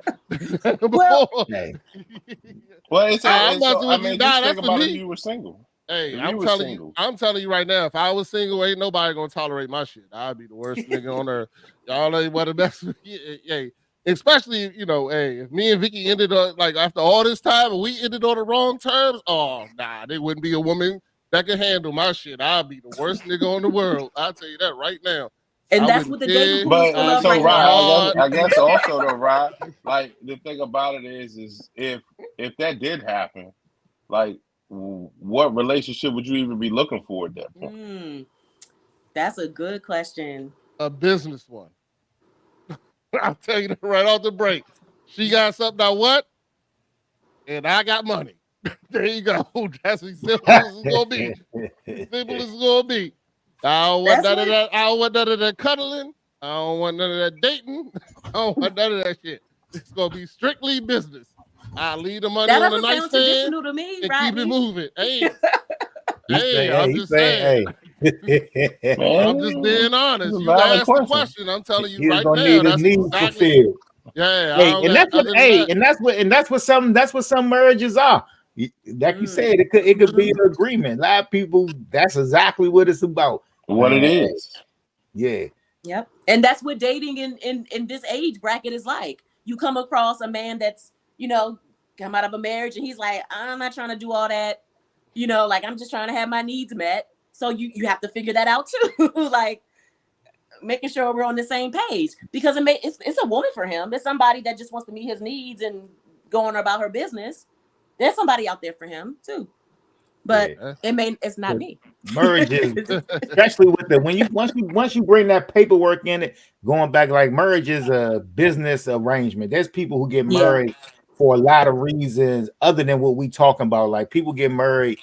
Well, Before, Hey, well, I'm so messing I with you. mean, Nah, just that's think for about if me. you were single. Hey, If you were single, I'm telling you right now, if I was single, ain't nobody gonna tolerate my shit. I'd be the worst nigga on earth. Y'all ain't what the best. Hey, especially hey, if me and Vicky ended up like after all this time and we ended on the wrong terms, oh nah, there wouldn't be a woman that could handle my shit. I'd be the worst nigga on the world. I'll tell you that right now. and I that's wouldn't what the dating care. pool is full but I'd of be so right going now. Rod, hard. I guess also though, Rod, like the thing about it is if that did happen, like what relationship would you even be looking for at that point? That's a good question. A business one. I'll tell you that right off the break. She got something I want, and I got money. There you go. That's as simple as it's gonna be. Simple as it's gonna be. I don't want That's none of what that. I don't want none of that cuddling. I don't want none of that dating. I don't want none of that shit. It's gonna be strictly business. I leave the money that on the doesn't sound nightstand traditional to me, and keep it Rodney. moving. Hey, he's saying, I'm he's just saying. saying, hey, I'm just Man, being it's a honest. You valid asked the question. question. I'm telling you he's right gonna now. need his That's needs exactly. fulfilled. Yeah. I Hey, don't and got that's what other than hey, that. and that's what some marriages are. Like you said, it could be an agreement. A lot of people, that's exactly what it's about. What it Man, is. yeah. Yep. And that's what dating in this age bracket is like. You come across a man that's, come out of a marriage and he's like, I'm not trying to do all that. You know, like I'm just trying to have my needs met. So you have to figure that out too. Like making sure we're on the same page, because it's a woman for him. It's somebody that just wants to meet his needs and go on about her business. There's somebody out there for him too, but Yeah. it's not me. Marriages, especially with the when you once you bring that paperwork in it, going back, like marriage is a business arrangement. There's people who get Yeah. married for a lot of reasons other than what we talking about. Like people get married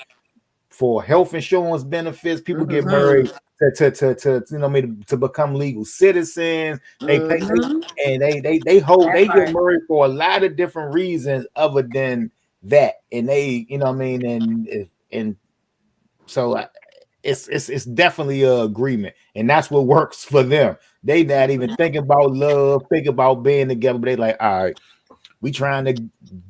for health insurance benefits. People get married to you know to become legal citizens. They pay and they get married for a lot of different reasons other than that. And they, you know what I mean, and so it's definitely a agreement, and that's what works for them. They not even thinking about love, think about being together, but they like, all right, we trying to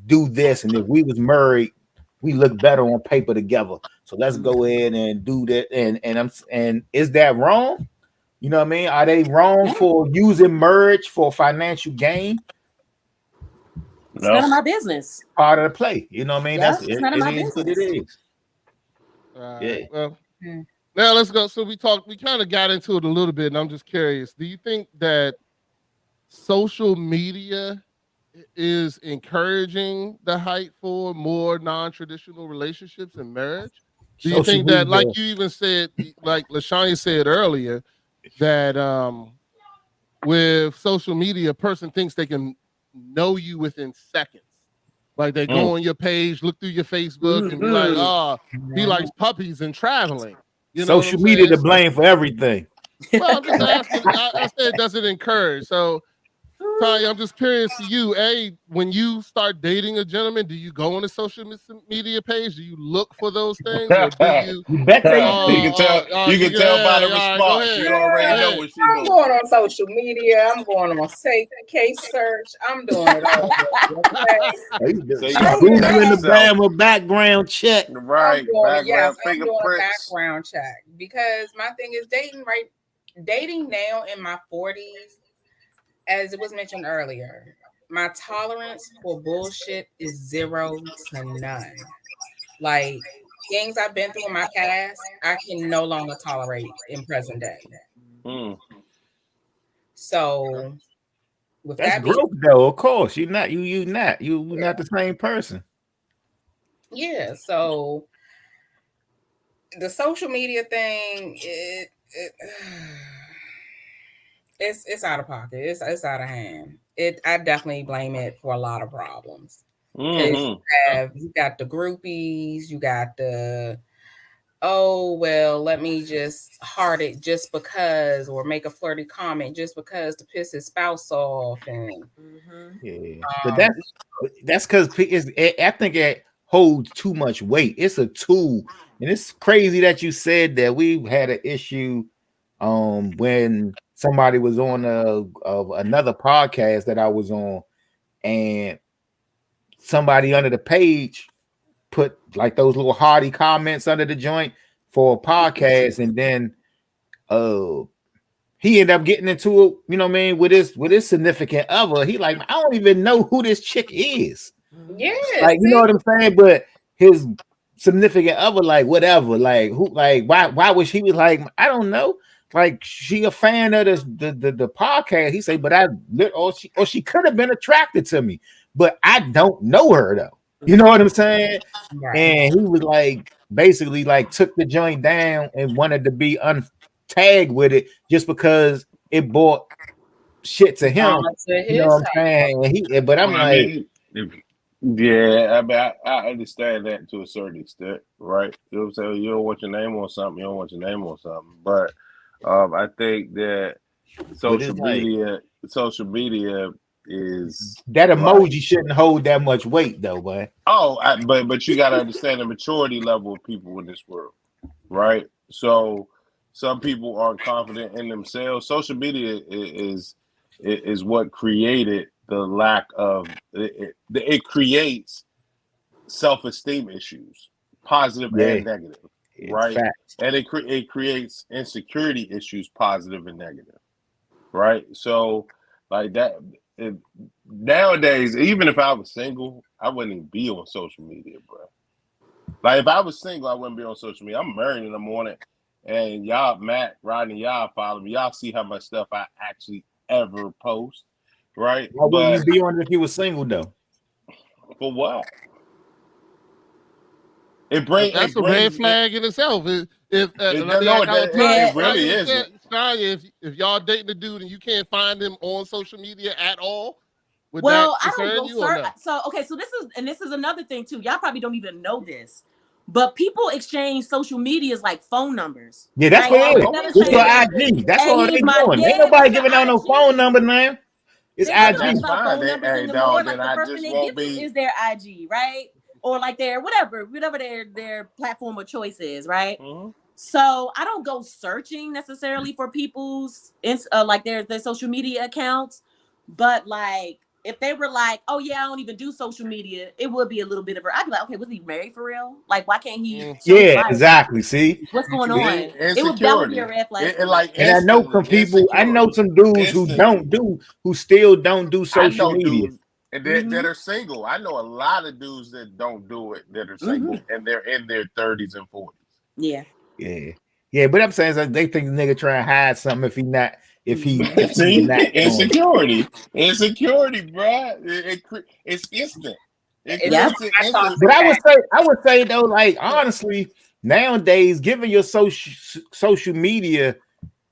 do this, and if we was married, we look better on paper together. So let's go ahead and do that. And is that wrong? You know what I mean? Are they wrong for using marriage for financial gain? It's none of my business. Part of the play. You know what I mean? Yeah, That's it's none of it my is what it business. is. All Yeah. right. Well, now let's go. So we kind of got into it a little bit, and I'm just curious. Do you think that social media is encouraging the hype for more non-traditional relationships and marriage? Do you Social think that, like media. you even said, like Lashanya said earlier, that with social media, a person thinks they can know you within seconds? Like they go on your page, look through your Facebook, and be like, "Oh, he likes puppies and traveling." You know what I'm Social media saying? to blame for everything. Well, I'm just asking. I said, does it encourage? So, Tanya, I'm just curious to you. When you start dating a gentleman, do you go on a social media page? Do you look for those things, or do you? You bet they You can tell. You You can can. tell by the Hey, all right, go response. ahead. You already Go know ahead. what she I'm doing. going on social media. I'm going on case search. I'm doing it all. Okay? So you She I gonna ain't even Googling the yourself, Bama background check. right? yes, Background I'm doing a fingerprints. background check, because my thing is dating now in my 40s, as it was mentioned earlier, my tolerance for bullshit is 0 to none. Like things I've been through in my past, I can no longer tolerate in present day. Mm. So with That's that being, growth, though. Of course, you're not not the same person. yeah, so the social media thing, it's out of pocket. It's out of hand. I definitely blame it for a lot of problems. Because you got the groupies, you got the, oh well, let me just heart it just because, or make a flirty comment just because to piss his spouse off, and Yeah, but that's because I think it holds too much weight. It's a tool, and it's crazy that you said that. We had an issue when somebody was on another podcast that I was on, and somebody under the page put like those little hardy comments under the joint for a podcast, and then he ended up getting into it, you know what I mean, with his significant other. He like, I don't even know who this chick is. yeah, Like, you know what I'm saying? But his significant other, like, whatever, like who, like, why was he was like, I don't know. Like, she a fan of the podcast. He said, but she could have been attracted to me, but I don't know her though. You know what I'm saying? right. And he was like, basically, like, took the joint down and wanted to be untagged with it just because it brought shit to him. To You know his what I'm saying? And but I'm Well, I like, mean, yeah, I mean, I understand that to a certain extent, right? You know what I'm saying? You don't want your name on something, you don't want your name on something. But I think that but it's like social media is that like, emoji shouldn't hold that much weight though, man. but you got to understand the maturity level of people in this world, right? So some people aren't confident in themselves. Social media is what created the lack of it creates self-esteem issues, positive Yeah, and negative, it's right? fact. And it creates insecurity issues, positive and negative, right? So like that nowadays, even if I was single, I wouldn't even be on social media, bro. Like if I was single, I wouldn't be on social media. I'm married in the morning, and y'all, Matt, Rodney, y'all follow me. Y'all see how much stuff I actually ever post, right? Why wouldn't But you be on it if you were single though? for what? That's It a red brings it. flag in itself. If It I mean, no, like how Tanya, it really Tanya isn't. said, Tanya, if y'all dating a dude and you can't find him on social media at all, would that Well, I don't concern go you or search. no? So okay, so this is another thing too. Y'all probably don't even know this, but people exchange social medias like phone numbers. Yeah, that's Right? what So it is. I'm instead of with It's you. your saying, IG. That's "Hey, all they he's my doing. Ain't yeah, what's nobody your giving out no phone IG?" number now. It's They're talking That's IG. about fine. phone numbers Hey, anymore. dog, Like then the I first thing just they won't give you be. is their IG, right? Or like whatever their platform of choice is, right? Mm-hmm. So I don't go searching necessarily for people's like their social media accounts, but like if they were like, "Oh yeah, I don't even do social media," it would be a little bit of I'd be like, "Okay, was he married for real? Like, why can't he show his Yeah, life? exactly. See, What's going See, on?" That would be a insecurity. red flag for It me. like and I know some instantly people. I know insecurity. some dudes Instantly. who still don't do I social know media. dudes that Mm-hmm. are single. I know a lot of dudes that don't do it that are Mm-hmm. single and they're in their 30s and 40s. Yeah. Yeah, yeah. But I'm saying is they think the nigga trying to hide something if he's See, not doing it. insecurity, bro. It's instant. It It's Yep. creates an my thoughts instant. But on that. I would say though, like honestly, nowadays, giving your social media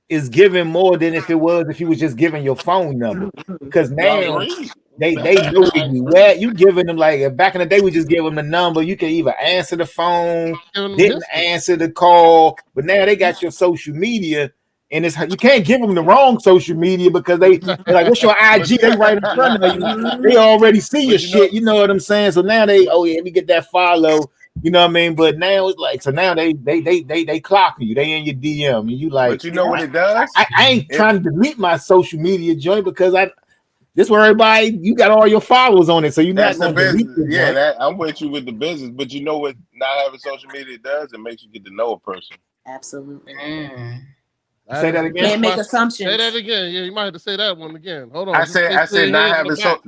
is giving more than if it was if you was just giving your phone number. Mm-hmm. Because now Agreed. they know where I you agree. at. You giving them like back in the day, we just give them the number. You can either answer the phone, Giving them didn't history. answer the call, but now they got your social media, and it's you can't give them the wrong social media because they're like, "What's your But IG?" They right in front of you. They already see your but you know, shit. You know what I'm saying? So now oh yeah, let me get that follow. You know what I mean? But now it's like so now they clocking you. They in your DM and you like Yep. what it does? I ain't It trying to delete my social media joint because this where everybody you got all your followers on it, so you're not That's the gonna delete business. the Yeah, joint. that I'm with you with the business. But you know what not having social media does? It makes you get to know a person. Absolutely. That Say is that a again. good Can't make question. Say assumptions. that again. Yeah, you might have to say that one again. Hold on. Just I make sure said they hear not it in the back.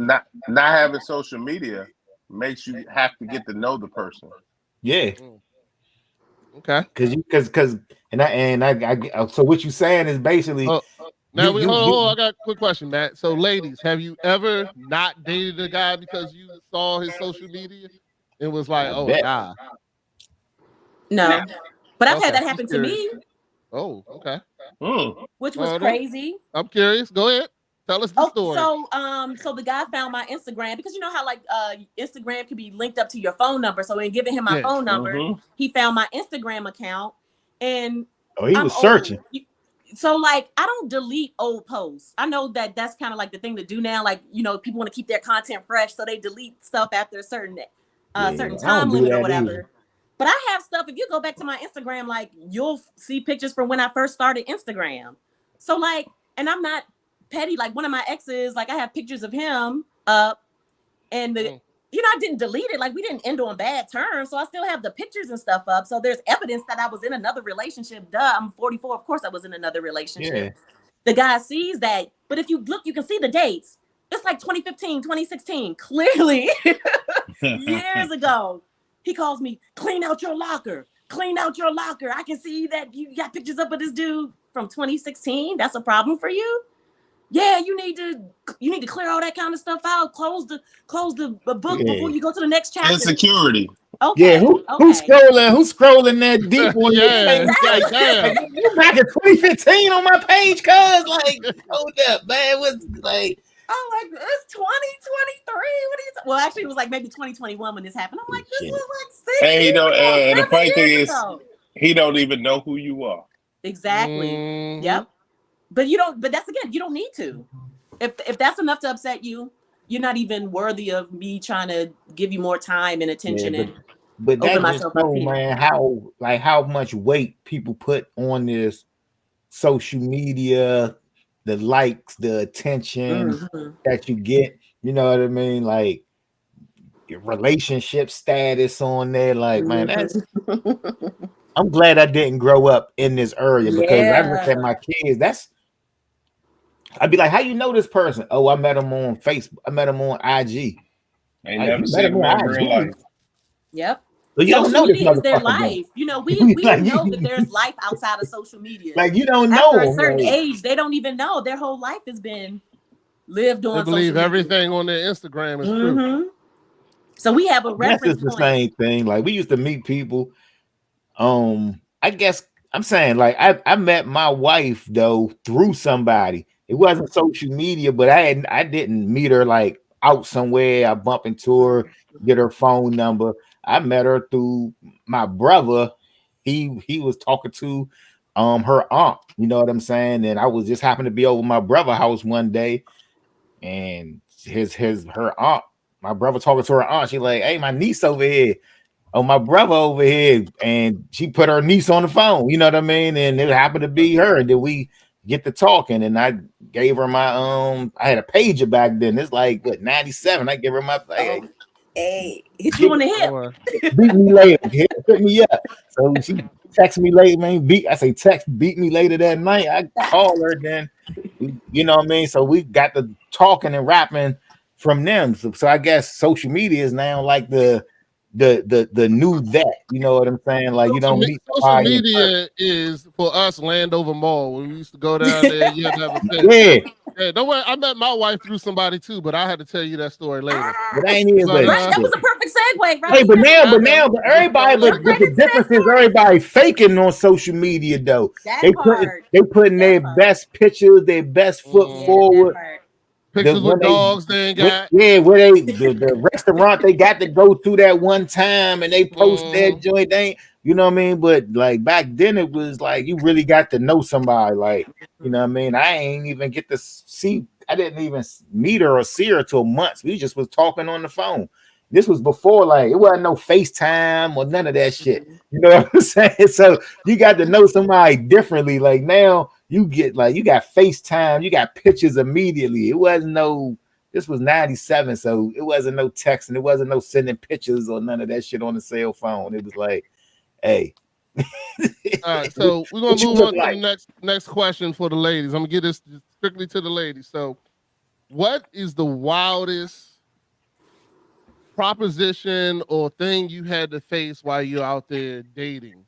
not having social media makes you have to get to know the person. Yeah, Mm, okay. because so what you saying is basically Oh, now you we you hold on. you I got a quick question, Matt. So, ladies, have you ever not dated a guy because you saw his social media and was like, I "Oh, bet. nah"? No. But I've had Okay, that just happen to curious. me, Oh, okay. Mm. which was Hold on. crazy. I'm curious. Go ahead. Tell us the Oh, story. so the guy found my Instagram because you know how like Instagram can be linked up to your phone number. So in giving him my Yeah. phone number, Mm-hmm. he found my Instagram account, and Oh, he I'm was old. searching. So like I don't delete old posts. I know that that's kind of like the thing to do now. Like people want to keep their content fresh, so they delete stuff after a certain Yeah, I time don't do limit or that either. whatever. But I have stuff. If you go back to my Instagram, like you'll see pictures from when I first started Instagram. So like, and I'm not petty. Like one of my exes, like I have pictures of him up, and Mm. I didn't delete it. Like we didn't end on bad terms, so I still have the pictures and stuff up. So there's evidence that I was in another relationship. Duh, I'm 44. Of course, I was in another Yeah. relationship. The guy sees that, but if you look, you can see the dates. It's like 2015, 2016. Clearly, years ago. He calls me, clean out your locker. Clean out your locker. I can see that you got pictures up of this dude from 2016. That's a problem for you? Yeah, you need to clear all that kind of stuff out. Close the book before Yeah. you go to the next chapter. Insecurity. Yeah, Okay, who's okay. scrolling? Who's scrolling that deep on your Yeah. page? It's like, Like damn. you back in 2015 on my page, cuz like, hold up, man. What's like I'm like, it's 2023. What are you well, actually it was like maybe 2021 when this happened. I'm like, this shit? was like And 6 years ago, and the funny thing 7 years is, ago. he don't even know who you are. Exactly. Mm-hmm. Yep. But that's again, you don't need to. If that's enough to upset you, you're not even worthy of me trying to give you more time and Yeah, attention and but open that just myself up show, to you. man, how much weight people put on this social media, the likes, the attention Mm-hmm. that you get. You know what I mean? Like your relationship status on there. Like, man, Mm-hmm. I'm glad I didn't grow up in this area because I look at Yeah. my kids. I'd be like, how you know this person? Oh, I met him on Facebook. I met him on IG. Ain't Like, never you met seen him him in on real IG? life. Yep. But you don't social know this media is their motherfucker though. life. You know, we Like, know that there's life outside of social media. like you don't After a know. certain Like, age, they don't even know their whole life has been lived They on believe social media. everything on their Instagram is true. So we have a that's reference just the point. same thing. Like we used to meet people. I guess I'm saying like I met my wife though through somebody. It wasn't social media, but I didn't meet her like out somewhere. I bump into her, get her phone number. I met her through my brother. He was talking to her aunt. You know what I'm saying? And I was just happened to be over my brother's house one day, and her aunt, my brother talking to her aunt. She like, hey, my niece over here. Oh, my brother over here, and she put her niece on the phone. You know what I mean? And it happened to be her. And then we get to talking, and I gave her my I had a pager back then. It's like what 97. I give her my Hey, hit you on the hip. beat me later. Hit me up. So she texted me later, man. Beat me later that night. I called her, then you know what I mean? So we got to talking and rapping from them. So I guess social media is now like the new that, you know what I'm saying? Like you don't meet Social somebody in person. media is for us Landover Mall. When we used to go down there, you had to have a picture. Yeah. Yeah, don't worry. I met my wife through somebody too, but I had to tell you that story later. But I ain't even But, That was a perfect segue, right? Hey, but I know. the difference is everybody faking on social media though. That part. They putting their best pictures, their best foot forward. Pictures with dogs they ain't got. Where the restaurant they got to go through that one time and they post that joint. They ain't, you know what I mean? But like back then it was like you really got to know somebody. Like, you know what I mean? I ain't even get to see, I didn't even meet her or see her till months. We just was talking on the phone. This was before, like, it wasn't no FaceTime or none of that shit. You know what I'm saying? So you got to know somebody differently. Like now you get like, you got FaceTime, you got pictures immediately. It wasn't no, this was 97. So it wasn't no texting. It wasn't no sending pictures or none of that shit on the cell phone. It was like, hey. All right, so we're gonna move on to the next question for the ladies. I'm gonna get this strictly to the ladies. So, what is the wildest proposition or thing you had to face while you're out there dating?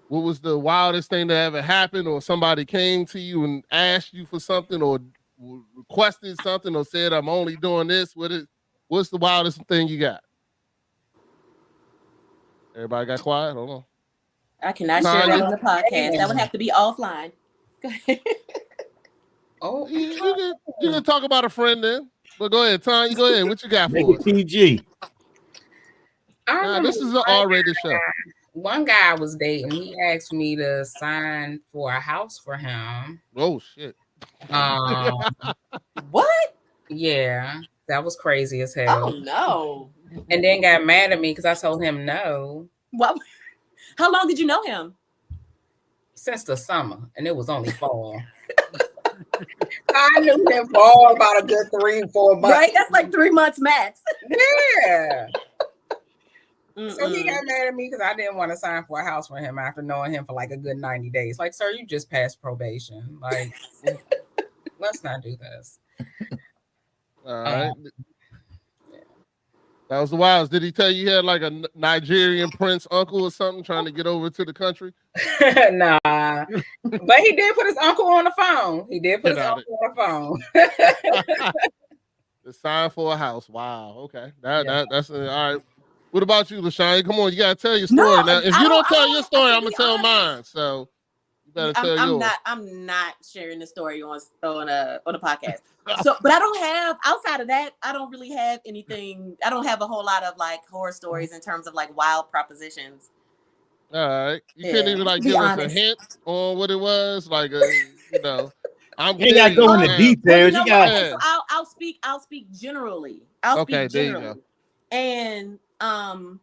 What was the wildest thing that ever happened, or somebody came to you and asked you for something, or requested something, or said, "I'm only doing this"? What's the wildest thing you got? Everybody got quiet. Hold on. I cannot share that on the podcast. That would have to be offline. Oh, you can talk about a friend then. But go ahead, Tanya. Go ahead. What you got Make for it us? PG. This is an R-rated show. One guy I was dating, he asked me to sign for a house for him. Oh shit. What? Yeah, that was crazy as hell. Oh no. And then got mad at me because I told him no. What? How long did you know him? Since the summer, and it was only fall. I knew him for about a good 3-4 months. Right? That's like 3 months max. Yeah. So he got mad at me because I didn't want to sign for a house for him after knowing him for like a good 90 days. Like, sir, you just passed probation. Like, let's not do this. All right. That was the wildest. Did he tell you he had like a Nigerian prince uncle or something trying to get over to the country? Nah. But he did put his uncle on the phone. The sign for a house. Wow. Okay. That's all right. What about you, Lashanya? Come on, you gotta tell your story. Now, if you don't tell your story, I'm gonna tell mine. So you better tell yours. I'm not sharing the story on a podcast. So, but I don't have, outside of that, I don't really have anything. I don't have a whole lot of like horror stories in terms of like wild propositions. All right, you couldn't even like give us a hint on what it was, like I'm. You gotta go into details. Well, you know what? So I'll speak generally. There you go. And I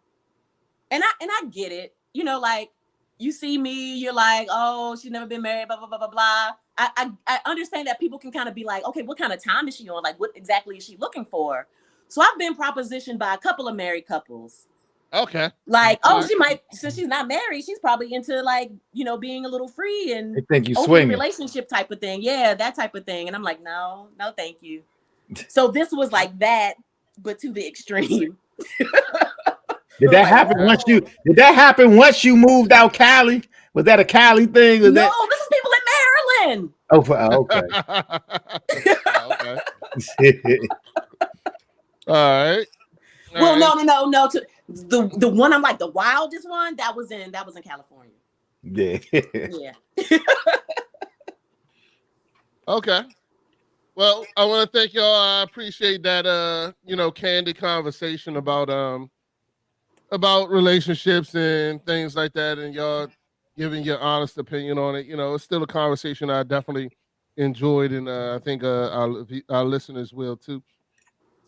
get it. You know, like you see me, you're like, oh, she's never been married, blah blah blah blah blah. I understand that people can kind of be like, okay, what kind of time is she on? Like, what exactly is she looking for? So I've been propositioned by a couple of married couples. Okay. Like, she might, since she's not married, she's probably into like, being a little free and they think you open swinging. Relationship type of thing. Yeah, that type of thing. And I'm like, no, thank you. So this was like that, but to the extreme. Did that happen once you? Did that happen once you moved out Cali? Was that a Cali thing? Was No, that? this is people in Maryland. Okay. Okay. All right. Well, no. The one I'm like the wildest one that was in California. Yeah. Yeah. Okay. Well, I want to thank y'all. I appreciate that candid conversation about relationships and things like that, and y'all giving your honest opinion on it. It's still a conversation I definitely enjoyed, and I think our listeners will too.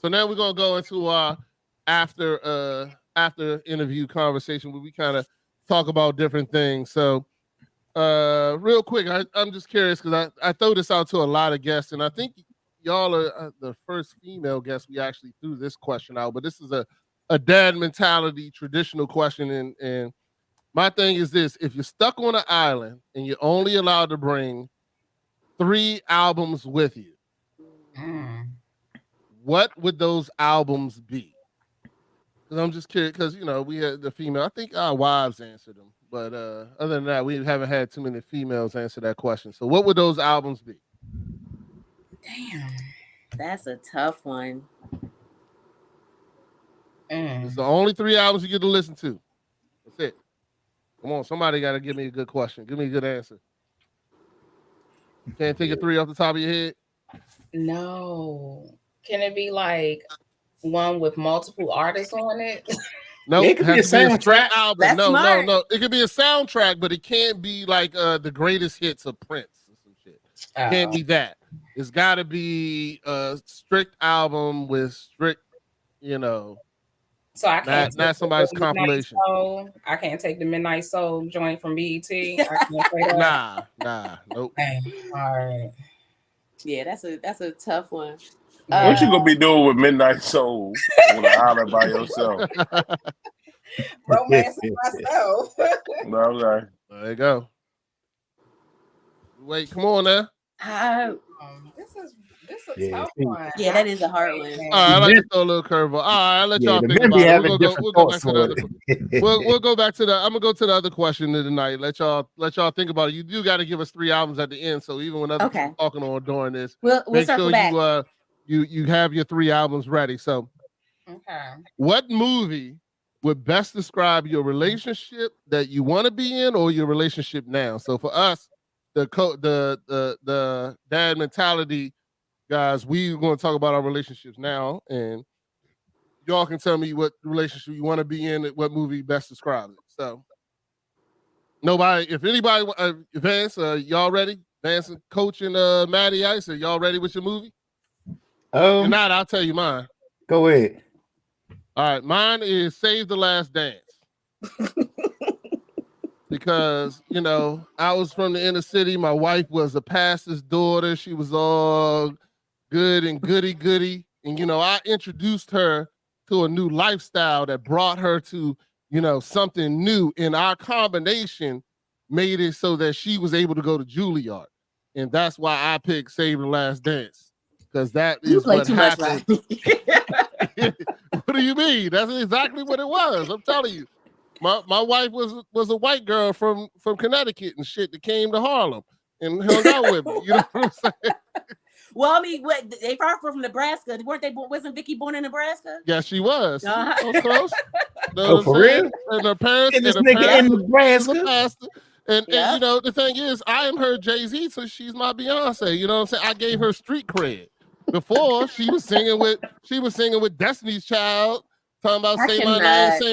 So now we're gonna go into our after interview conversation where we kind of talk about different things. So real quick, I'm just curious because I throw this out to a lot of guests, and I think y'all are the first female guest we actually threw this question out. But this is a dad mentality traditional question, and my thing is this: if you're stuck on an island and you're only allowed to bring 3 albums with you, what would those albums be? Because I'm just curious, because we had the female. I think our wives answered them, but other than that, we haven't had too many females answer that question. So, what would those albums be? Damn, that's a tough one. It's the only 3 albums you get to listen to. That's it. Come on, somebody got to give me a good question. Give me a good answer. Can't think of 3 off the top of your head? No. Can it be like one with multiple artists on it? No, nope, it could be a soundtrack album. That's no, smart. no. It could be a soundtrack, but it can't be like the greatest hits of Prince or some shit. Can't be that. It's got to be a strict album with strict, So I can't not somebody's compilation. I can't take the Midnight Soul joint from BET. I can't play that. Nah, nope. Okay. All right. Yeah, that's a tough one. What you gonna be doing with Midnight Soul on an island by yourself? Romancing myself. Okay. There you go. Wait, come on now. This is a tough one. Yeah, that is a hard one. All right, I like to throw a little curveball. All right, I'll let y'all think about it. We'll go back to the other. We'll go back to the. I'm gonna go to the other question of the night. Let y'all think about it. You do got to give us 3 albums at the end. So even when other people talking on during this, we'll make sure back. you have your 3 albums ready. So, what movie would best describe your relationship that you want to be in or your relationship now? So for us, the dad mentality guys, we're going to talk about our relationships now, and y'all can tell me what relationship you want to be in, what movie best describes it. So if anybody, Vance, y'all ready? Vance, Coach, and Matty Ice, are y'all ready with your movie? If not, I'll tell you mine. Go ahead. All right, mine is Save the Last Dance. Because, I was from the inner city. My wife was a pastor's daughter. She was all good and goody. And, I introduced her to a new lifestyle that brought her to, something new. And our combination made it so that she was able to go to Juilliard. And that's why I picked Save the Last Dance. Because that is what happened. What do you mean? That's exactly what it was. I'm telling you. My wife was a white girl from Connecticut and shit that came to Harlem and hung out with me. You know what I'm saying? Well, I mean, they far from Nebraska. Wasn't Vicky born in Nebraska? Yeah, she was. That was close. For real? And her parents. And this nigga in Nebraska. And the thing is, I am her Jay-Z, so she's my Beyonce. You know what I'm saying? I gave her street cred. Before she was singing with Destiny's Child, talking about say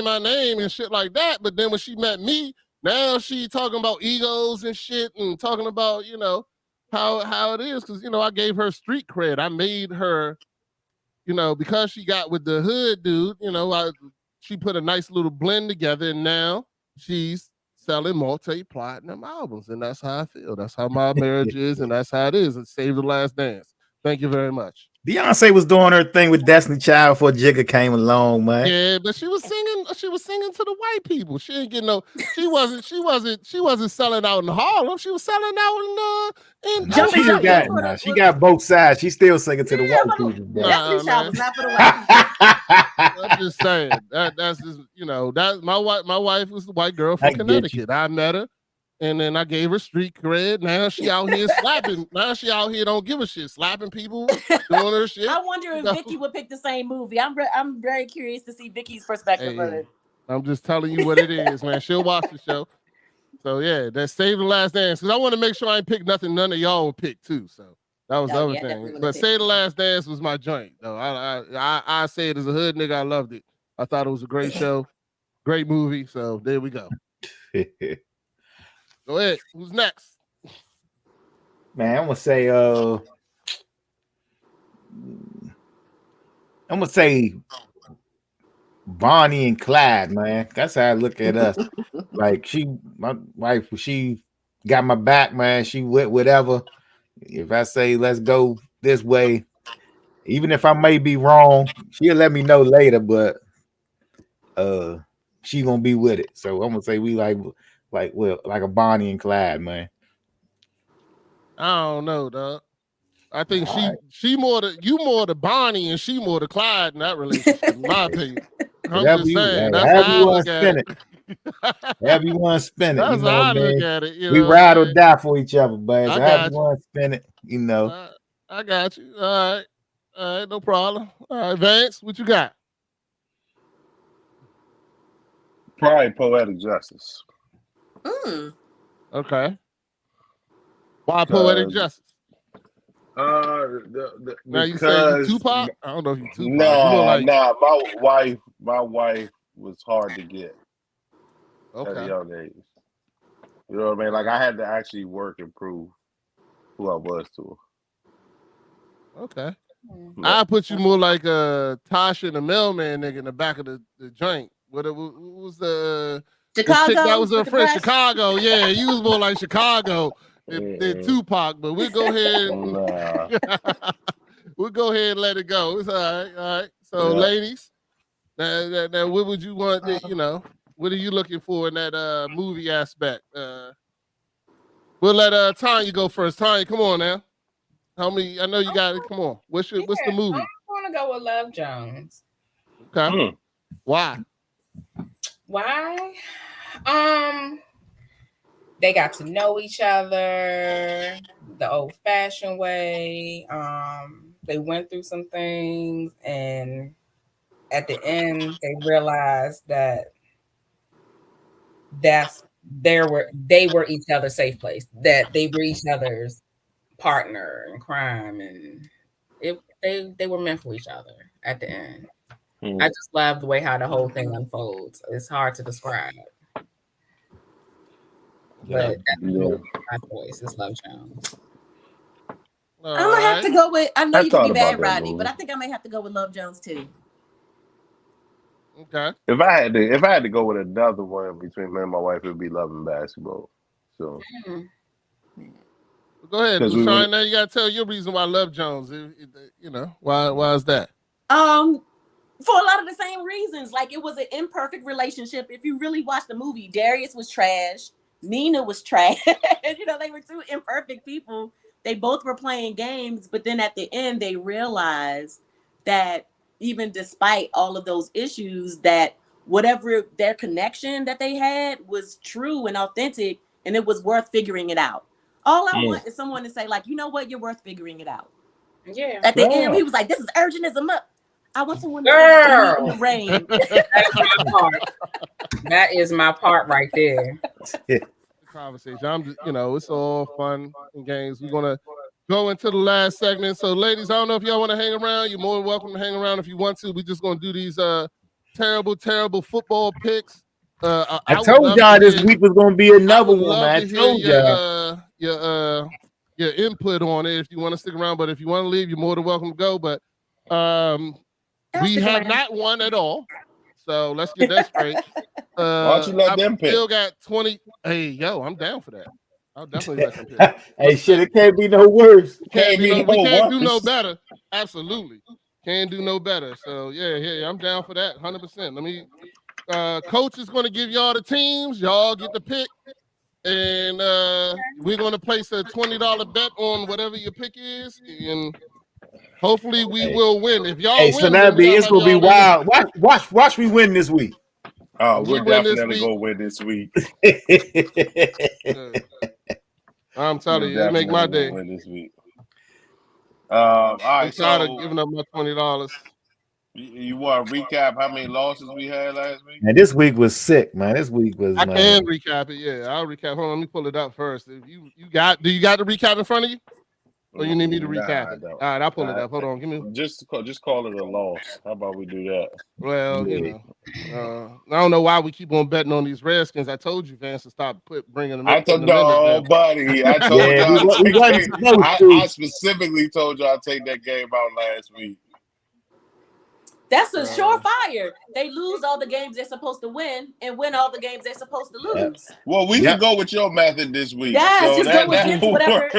my name and shit like that. But then when she met me, now she talking about egos and shit and talking about, how it is. Cause I gave her street cred. I made her, because she got with the hood dude, she put a nice little blend together and now she's selling multi-platinum albums. And that's how I feel. That's how my marriage is. And that's how it is. It's Save the Last Dance. Thank you very much. Beyonce was doing her thing with Destiny Child before Jigga came along, man. Yeah, but she was singing to the white people. She didn't get no. She wasn't selling out in Harlem. She was selling out in Jumping She Jack got she got both sides. She's still singing to the white people. Destiny Child was not for the white people. I'm just saying that's just that my wife was the white girl from Connecticut. I met her. And then I gave her street cred. Now she out here slapping. Now she out here don't give a shit, slapping people, doing her shit. I wonder if Vicky would pick the same movie. I'm very curious to see Vicky's perspective of it. I'm just telling you what it is, man. She'll watch the show. So yeah, that's Save the Last Dance. Because I want to make sure I ain't pick nothing none of y'all would pick too. So that was the other thing. But Save the Last Dance was my joint, though. I say it as a hood nigga. I loved it. I thought it was a great show, great movie. So there we go. Go ahead. Who's next? Man, I'm gonna say Bonnie and Clyde, man. That's how I look at us. Like my wife, she got my back, man. She went whatever. If I say let's go this way, even if I may be wrong, she'll let me know later, but she gonna be with it. So I'm gonna say we like a Bonnie and Clyde, man. I don't know, dog. I think she more the Bonnie and she more the Clyde in that relationship, in my opinion. I'm just saying. That's how I look at it. However you want to spin it. That's how I look at it. We ride or die for each other, but however you want to spin it, I got you. All right, no problem. All right, Vance, what you got? Probably Poetic Justice. Okay. Why Poetic Justice? Now you say you Tupac? I don't know if you Tupac. Nah. My wife was hard to get at a young age. You know what I mean? Like I had to actually work and prove who I was to her. Okay. I put you more like Tasha the mailman nigga in the back of the joint. What was the Chicago? The chick that was her friend, Chicago. Yeah, you was more like Chicago than Tupac, but we'll go ahead. We'll go ahead and let it go. It's all right. So, ladies, now what would you want? What are you looking for in that movie aspect? We'll let Tanya go first. Tanya, come on now. How many? I know you got it. Come on. What's the movie? I want to go with Love Jones. Okay. Why? They got to know each other the old-fashioned way. They went through some things, and at the end, they realized that they were each other's safe place. That they were each other's partner in crime, and they were meant for each other at the end. I just love the way how the whole thing unfolds. It's hard to describe. But that's my choice. It's Love Jones. I'm gonna have to go with. I know you can be bad, Rodney, but I think I may have to go with Love Jones too. Okay. If I had to go with another one between me and my wife, it would be Love and Basketball. So. Go ahead, Lashanya. Now you gotta tell your reason why Love Jones. Why is that? For a lot of the same reasons. Like it was an imperfect relationship. If you really watch the movie, Darius was trash. Nina was trash. They were two imperfect people. They both were playing games, but then at the end, they realized that even despite all of those issues, that whatever their connection that they had was true and authentic, and it was worth figuring it out. All I want is someone to say, like, you know what, you're worth figuring it out. Yeah. At the end, he was like, this is urgent as a muck. I want someone to say in the rain. That is my part right there. Conversation. I'm just, it's all fun and games. We're gonna go into the last segment. So, ladies, I don't know if y'all want to hang around. You're more than welcome to hang around if you want to. We're just gonna do these terrible football picks. I told y'all this week was gonna be another one, man. I told y'all. Your input on it if you want to stick around, but if you want to leave, you're more than welcome to go. But we have not won at all. So let's get that straight. Why don't you let them pick? Still got 20. Hey, yo, I'm down for that. I'll definitely let them pick. Hey, shit, it can't be no worse. We can't do no better. Absolutely. Can't do no better. So yeah, I'm down for that 100%. Let me coach is going to give y'all the teams. Y'all get the pick. And we're going to place a $20 bet on whatever your pick is. And hopefully we will win. If y'all So win, then we got to it's have gonna be y'all in. wild. Watch me win this week. Oh, If we're we win this definitely week, gonna win this week. I'm telling you, We're it make my definitely day. gonna win this week. All I'm right, tired so of giving up my $20. you want to recap how many losses we had last week? Man, this week was sick, man. This week was. I can recap it. Yeah, I'll recap. Hold on, let me pull it up first. If do you got the recap in front of you? Or you need me to recap it? All right, I'll pull it up. Hold on, give me. Just call it a loss. How about we do that? Well, you know, I don't know why we keep on betting on these Redskins. I told you, Vance, to stop bringing them. I told no, buddy. I told y'all. I specifically told y'all to take that game out last week. That's a surefire. They lose all the games they're supposed to win and win all the games they're supposed to lose. Well, we can go with your method this week. Yeah, so just go against whatever.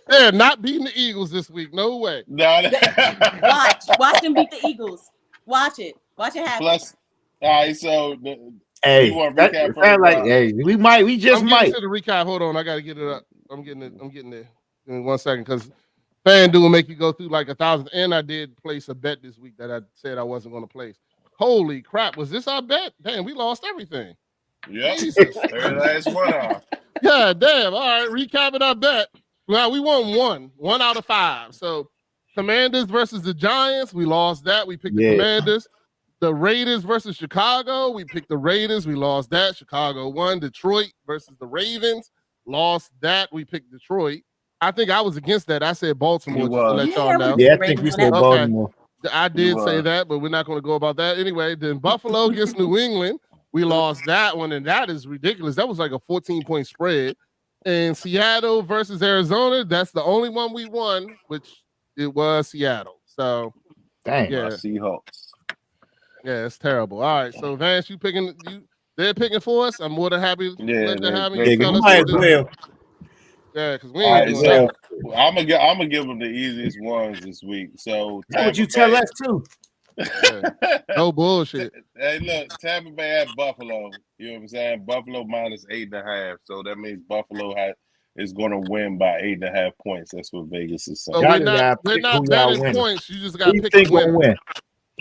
Yeah, not beating the Eagles this week. No way. Watch them beat the Eagles. Watch it happen. Plus, all right. So, you want to recap first? Like, hey, we might. We just I'm might. getting to the recap. Hold on, I got to get it up. I'm getting there. In 1 second, because FanDuel will make you go through like 1,000. And I did place a bet this week that I said I wasn't going to place. Holy crap! Was this our bet? Damn, we lost everything. Yeah, very last one off. Yeah, damn. All right, recapping our bet. Well, we won one out of 5. So, Commanders versus the Giants, we lost that. We picked the Commanders. The Raiders versus Chicago, we picked the Raiders. We lost that. Chicago won. Detroit versus the Ravens, lost that. We picked Detroit. I think I was against that. I said Baltimore just to let y'all know. Yeah, I think we said Baltimore. I did say that, but we're not going to go about that. Anyway, then Buffalo against New England. We lost that one, and that is ridiculous. That was like a 14-point spread. And Seattle versus Arizona, that's the only one we won, which it was Seattle. So, dang, yeah. Seahawks. Yeah, it's terrible. All right, so Vance, they're picking for us. I'm more than happy to let them have me. Might as well. Yeah, because we ain't doing that. I'm gonna give them the easiest ones this week. So that's what you tell us too. No bullshit. Hey, look, Tampa Bay at Buffalo. You know what I'm saying? Buffalo minus 8.5. So that means Buffalo is going to win by 8.5 points. That's what Vegas is saying. So we're not betting points. You just got to pick a winner.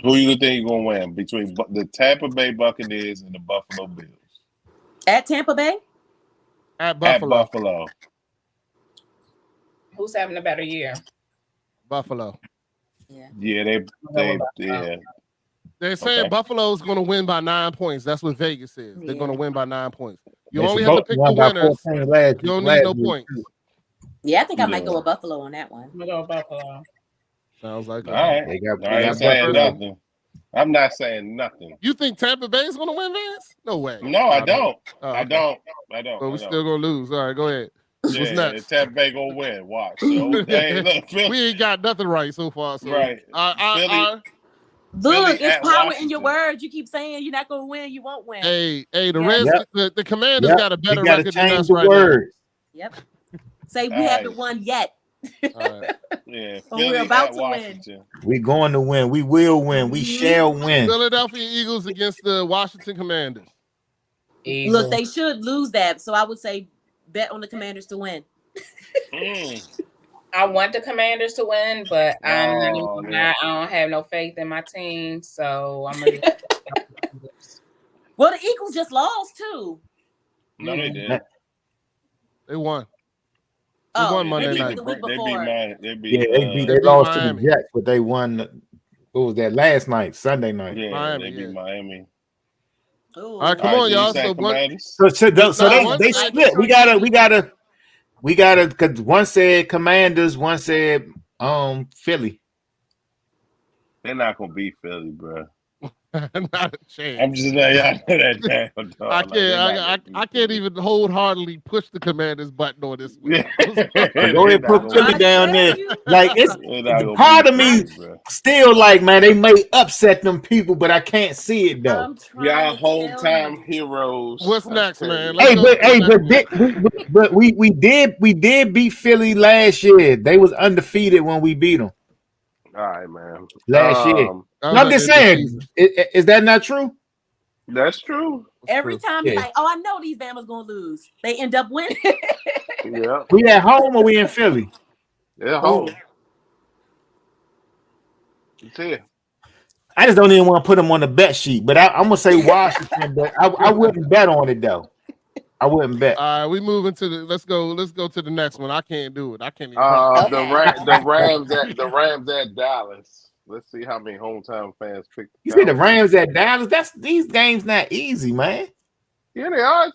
Who you think going to win between the Tampa Bay Buccaneers and the Buffalo Bills? At Tampa Bay? At Buffalo. Who's having a better year? Buffalo. Yeah, They're saying Buffalo's going to win by 9 points. That's what Vegas is. They're going to win by 9 points. You only have to pick the winners. You don't need no points. Yeah, I think I might go with Buffalo on that one. I'm going to go with Buffalo. Sounds like all right. I ain't saying nothing. I'm not saying nothing. You think Tampa Bay is going to win, Vance? No way. No, I don't. Oh, I don't. So we're still going to lose. All right, go ahead. What's next? Tampa Bay gonna win. Watch. So, hey, look, we ain't got nothing right so far. So. Right. Look, it's power Washington. In your words. You keep saying you're not gonna win, you won't win. Hey, the Commanders got a better record than us right now. Yep. Say we haven't won yet. Right. Yeah, we're about to win. We're going to win. We will win. We shall win. Philadelphia Eagles against the Washington Commanders. Look, they should lose that. So I would say bet on the Commanders to win. I want the Commanders to win, but I don't have no faith in my team, so I'm gonna. Well, the Eagles just lost too. No, they did. They won. They won Monday night. They lost Miami. To the Jets, but they won. What was that last night? Sunday night. Yeah, Miami, they beat Miami. All right, come on, y'all. So they split. We gotta. Because one said Commanders, one said Philly. They're not gonna beat Philly, bro. Not a chance. I'm just letting y'all know that damn dog. I can't even wholeheartedly push the Commanders button on this one. Go ahead, put Philly down there. Like it's part of me still like, man, they may upset them people, but I can't see it though. Y'all hometown heroes. What's next, man? But we did beat Philly last year. They was undefeated when we beat them. All right, man. last year. I No, was I'm at the just end of the saying, season. is that not true? That's true. That's Every true. time Yeah. you're like, oh, I know these Bama's gonna lose. They end up winning. Yeah. We at home or we in Philly? They're Oh, home. It's here. I just don't even want to put them on the bet sheet, but I'm gonna say Washington. But I wouldn't bet on it though. I wouldn't bet. All right, we moving to the. Let's go to the next one. I can't do it. I can't even run past. okay. The Rams at Dallas. Let's see how many hometown fans picked You the see the Cowboys. Rams at Dallas? That's these games not easy, man. Yeah, they are.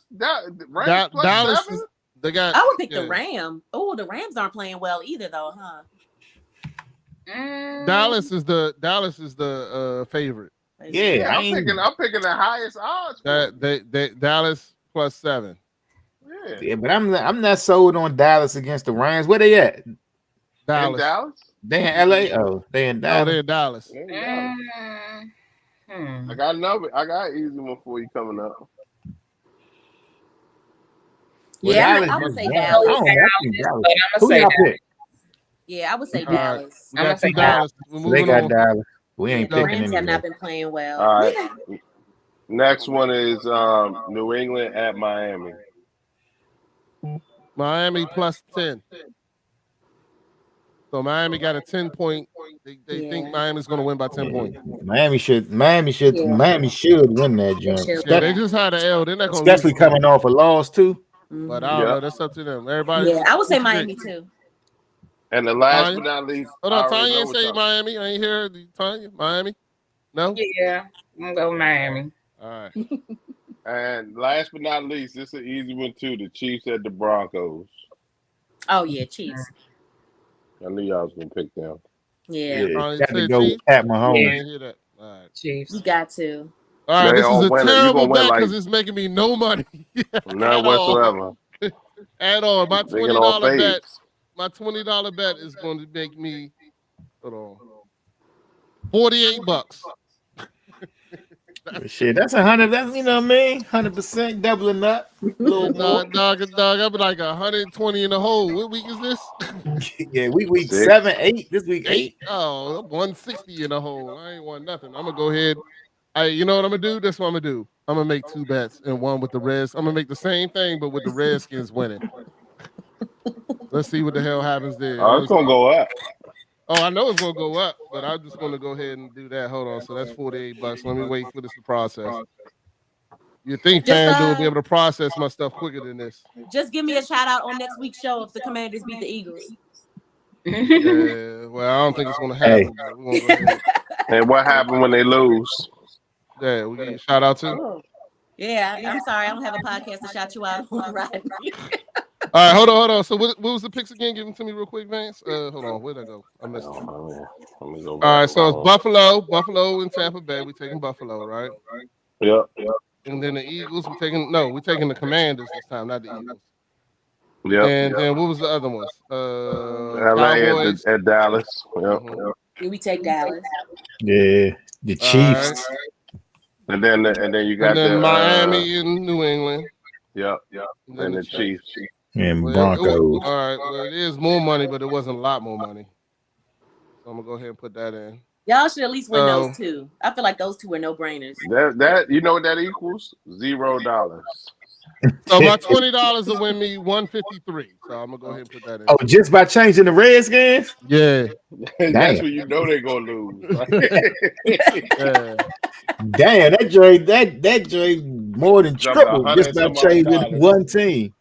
Rams plus Dallas 7. is. They got. I would pick the Yeah. Ram. Oh, the Rams aren't playing well either, though, huh? Dallas is the favorite. Yeah, Yeah, I I'm ain't. picking the highest odds. For That it. they Dallas plus 7. Yeah, Yeah, but I'm not sold on Dallas against the Rams. Where they at? in Dallas. Dallas. They in LA? Oh, they in No, Dallas. they're in Dallas. Yeah, in Dallas. I got another. I got an easy one for you coming up. Yeah, Dallas I would is say down. Dallas. I don't know. I think Dallas. But I'm Who gonna say y'all Dallas. pick? Yeah, I would say All right, Dallas. we I'm got gonna say two Dallas. We're So they moving got on. Dallas. We ain't The picking Rams have anyway. not been playing well. All right. Next one is New England at Miami. Miami plus 10. So Miami got a 10-point. They think Miami's going to win by 10 points. Miami should win that They joint. should. Yeah, they just had an L. They're not going to lose. Especially coming off a loss too. But I don't know. That's up to them. Everybody. Yeah, I would say what you Miami think? too. And the last Tanya? but not least, Hold I on, already Tanya know ain't what say y'all- Miami. I ain't hear Tanya. Miami? No? Yeah, I'm gonna go with Miami. All right. And last but not least, this is an easy one too. The Chiefs at the Broncos. Oh yeah, Chiefs. I knew y'all was gonna pick them. Yeah, Tanya Got to said go with Chiefs? Pat I Mahomes. ain't hear that. All right. Chiefs. you got to. All right, They this is all a win it. You terrible gonna win bet like because it's making me no money none at all. whatsoever. At all. My Thinking all $20 bet. fades. My $20 bet is going to make me. Hold on. $48. Shit, that's 100. That's 100% doubling up. Little more. Dog. I'll be like 120 in the hole. What week is this? Yeah, week 6. 7, 8. This week 8. Oh, 160 in the hole. I ain't won nothing. I'm gonna go ahead. You know what I'm gonna do? That's what I'm gonna do. I'm gonna make 2 bets and one with the Reds. I'm gonna make the same thing, but with the Redskins winning. Let's see what the hell happens there. Oh, it's gonna go up. Oh, I know it's gonna go up, but I'm just gonna go ahead and do that. Hold on. So that's $48. Let me wait for this to process. You think FanDuel will be able to process my stuff quicker than this? Just give me a shout out on next week's show if the Commanders beat the Eagles. Yeah, well, I don't think it's gonna happen. But we're gonna go ahead. And what happened when they lose? Yeah, we give you a shout out to. Oh. Yeah, I'm sorry. I don't have a podcast to shout you out on, Rodney. All right, hold on. So what was the picks again? Give them to me real quick, Vance. Hold on, where'd I go? I missed it. Let me go All back. right, so it's Buffalo and Tampa Bay. We're taking Buffalo, right? Yep. And then the Eagles, we're taking the Commanders this time, not the Eagles. Yep. And then what was the other ones? LA Cowboys. at Dallas. Yep. Yeah, we take Dallas. Yeah, the Chiefs. And then you got and then the Miami and New England. Yep. And then And the Chiefs. And Well, Broncos. all right. Well, it is more money, but it wasn't a lot more money. So I'm gonna go ahead and put that in. Y'all should at least win those two. I feel like those two are no brainers. That you know what that equals? $0. So my $20 will win me $153. So I'm gonna go ahead and put that in. Oh, just by changing the Redskins? Yeah. That's when you know they're gonna lose. Yeah. Damn, that joint more than Jumped triple just by changing $100 one team.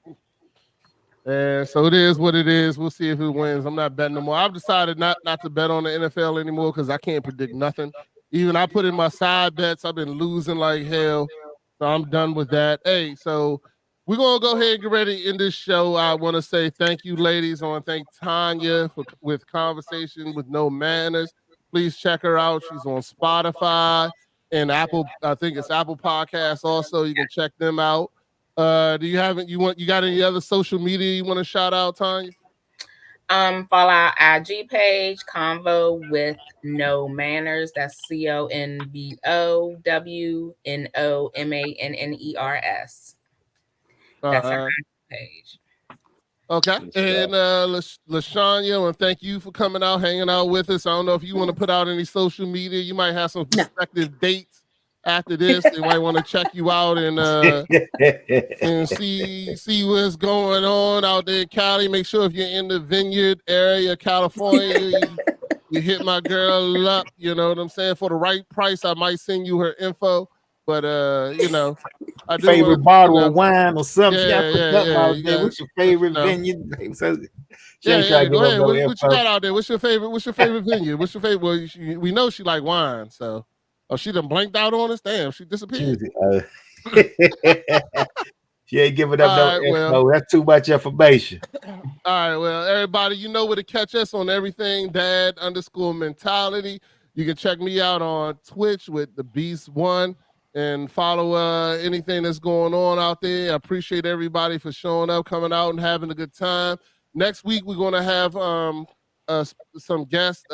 So it is what it is. We'll see if it wins. I'm not betting no more. I've decided not to bet on the NFL anymore because I can't predict nothing. Even I put in my side bets. I've been losing like hell. So I'm done with that. Hey, so we're gonna go ahead and get ready in this show. I want to say thank you, ladies. I want to thank Tanya with Conversation with No Manners. Please check her out. She's on Spotify and Apple. I think it's Apple Podcasts also. You can check them out. Do you got any other social media you want to shout out, Tanya? Follow our IG page, Convo with No Manners. That's CONVOWNOMANNERS. That's our IG page. Okay. And Lashanya, and thank you for coming out, hanging out with us. I don't know if you want to put out any social media. You might have some prospective dates after this. They might want to check you out and see what's going on out there in Cali. Make sure if you're in the Vineyard area, California, you hit my girl up. You know what I'm saying? For the right price, I might send you her info. But you know, I do favorite want bottle of wine or something. She got to put something out there. got, What's your favorite you know. venue? So she Yeah, ain't trying to go give up ahead. no What info. you got out there? What's your favorite venue? What's your favorite? Well, we know she like wine, so she done blanked out on us. Damn, she disappeared. She ain't giving up no info. Well, that's too much information. All right, well, everybody, you know where to catch us on everything. Dad_mentality. You can check me out on Twitch with the Beast One and follow anything that's going on out there. I appreciate everybody for showing up, coming out, and having a good time. Next week we're gonna have some guest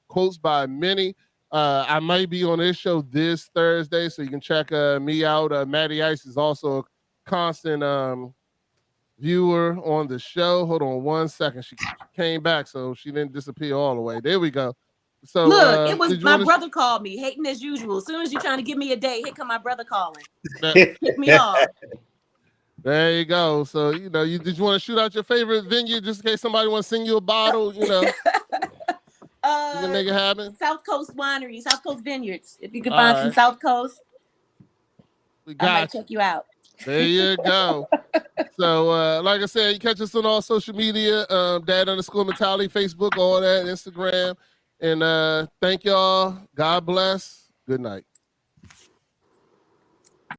quotes by Minnie. I might be on this show this Thursday, so you can check me out. Maddie Ice is also a constant viewer on the show. Hold on one second. She came back, so she didn't disappear all the way. There we go. So look, it was my brother called me, hating as usual. As soon as you're trying to give me a date, here come my brother calling. Pick me off. There you go. So you know, did you want to shoot out your favorite venue just in case somebody want to sing you a bottle? You know, you can make it happen. South Coast Winery, South Coast Vineyards. If you can find some South Coast, I might check you out. There you go. So, like I said, you catch us on all social media, Dad_mentality, Facebook, all that, Instagram. And thank y'all. God bless. Good night.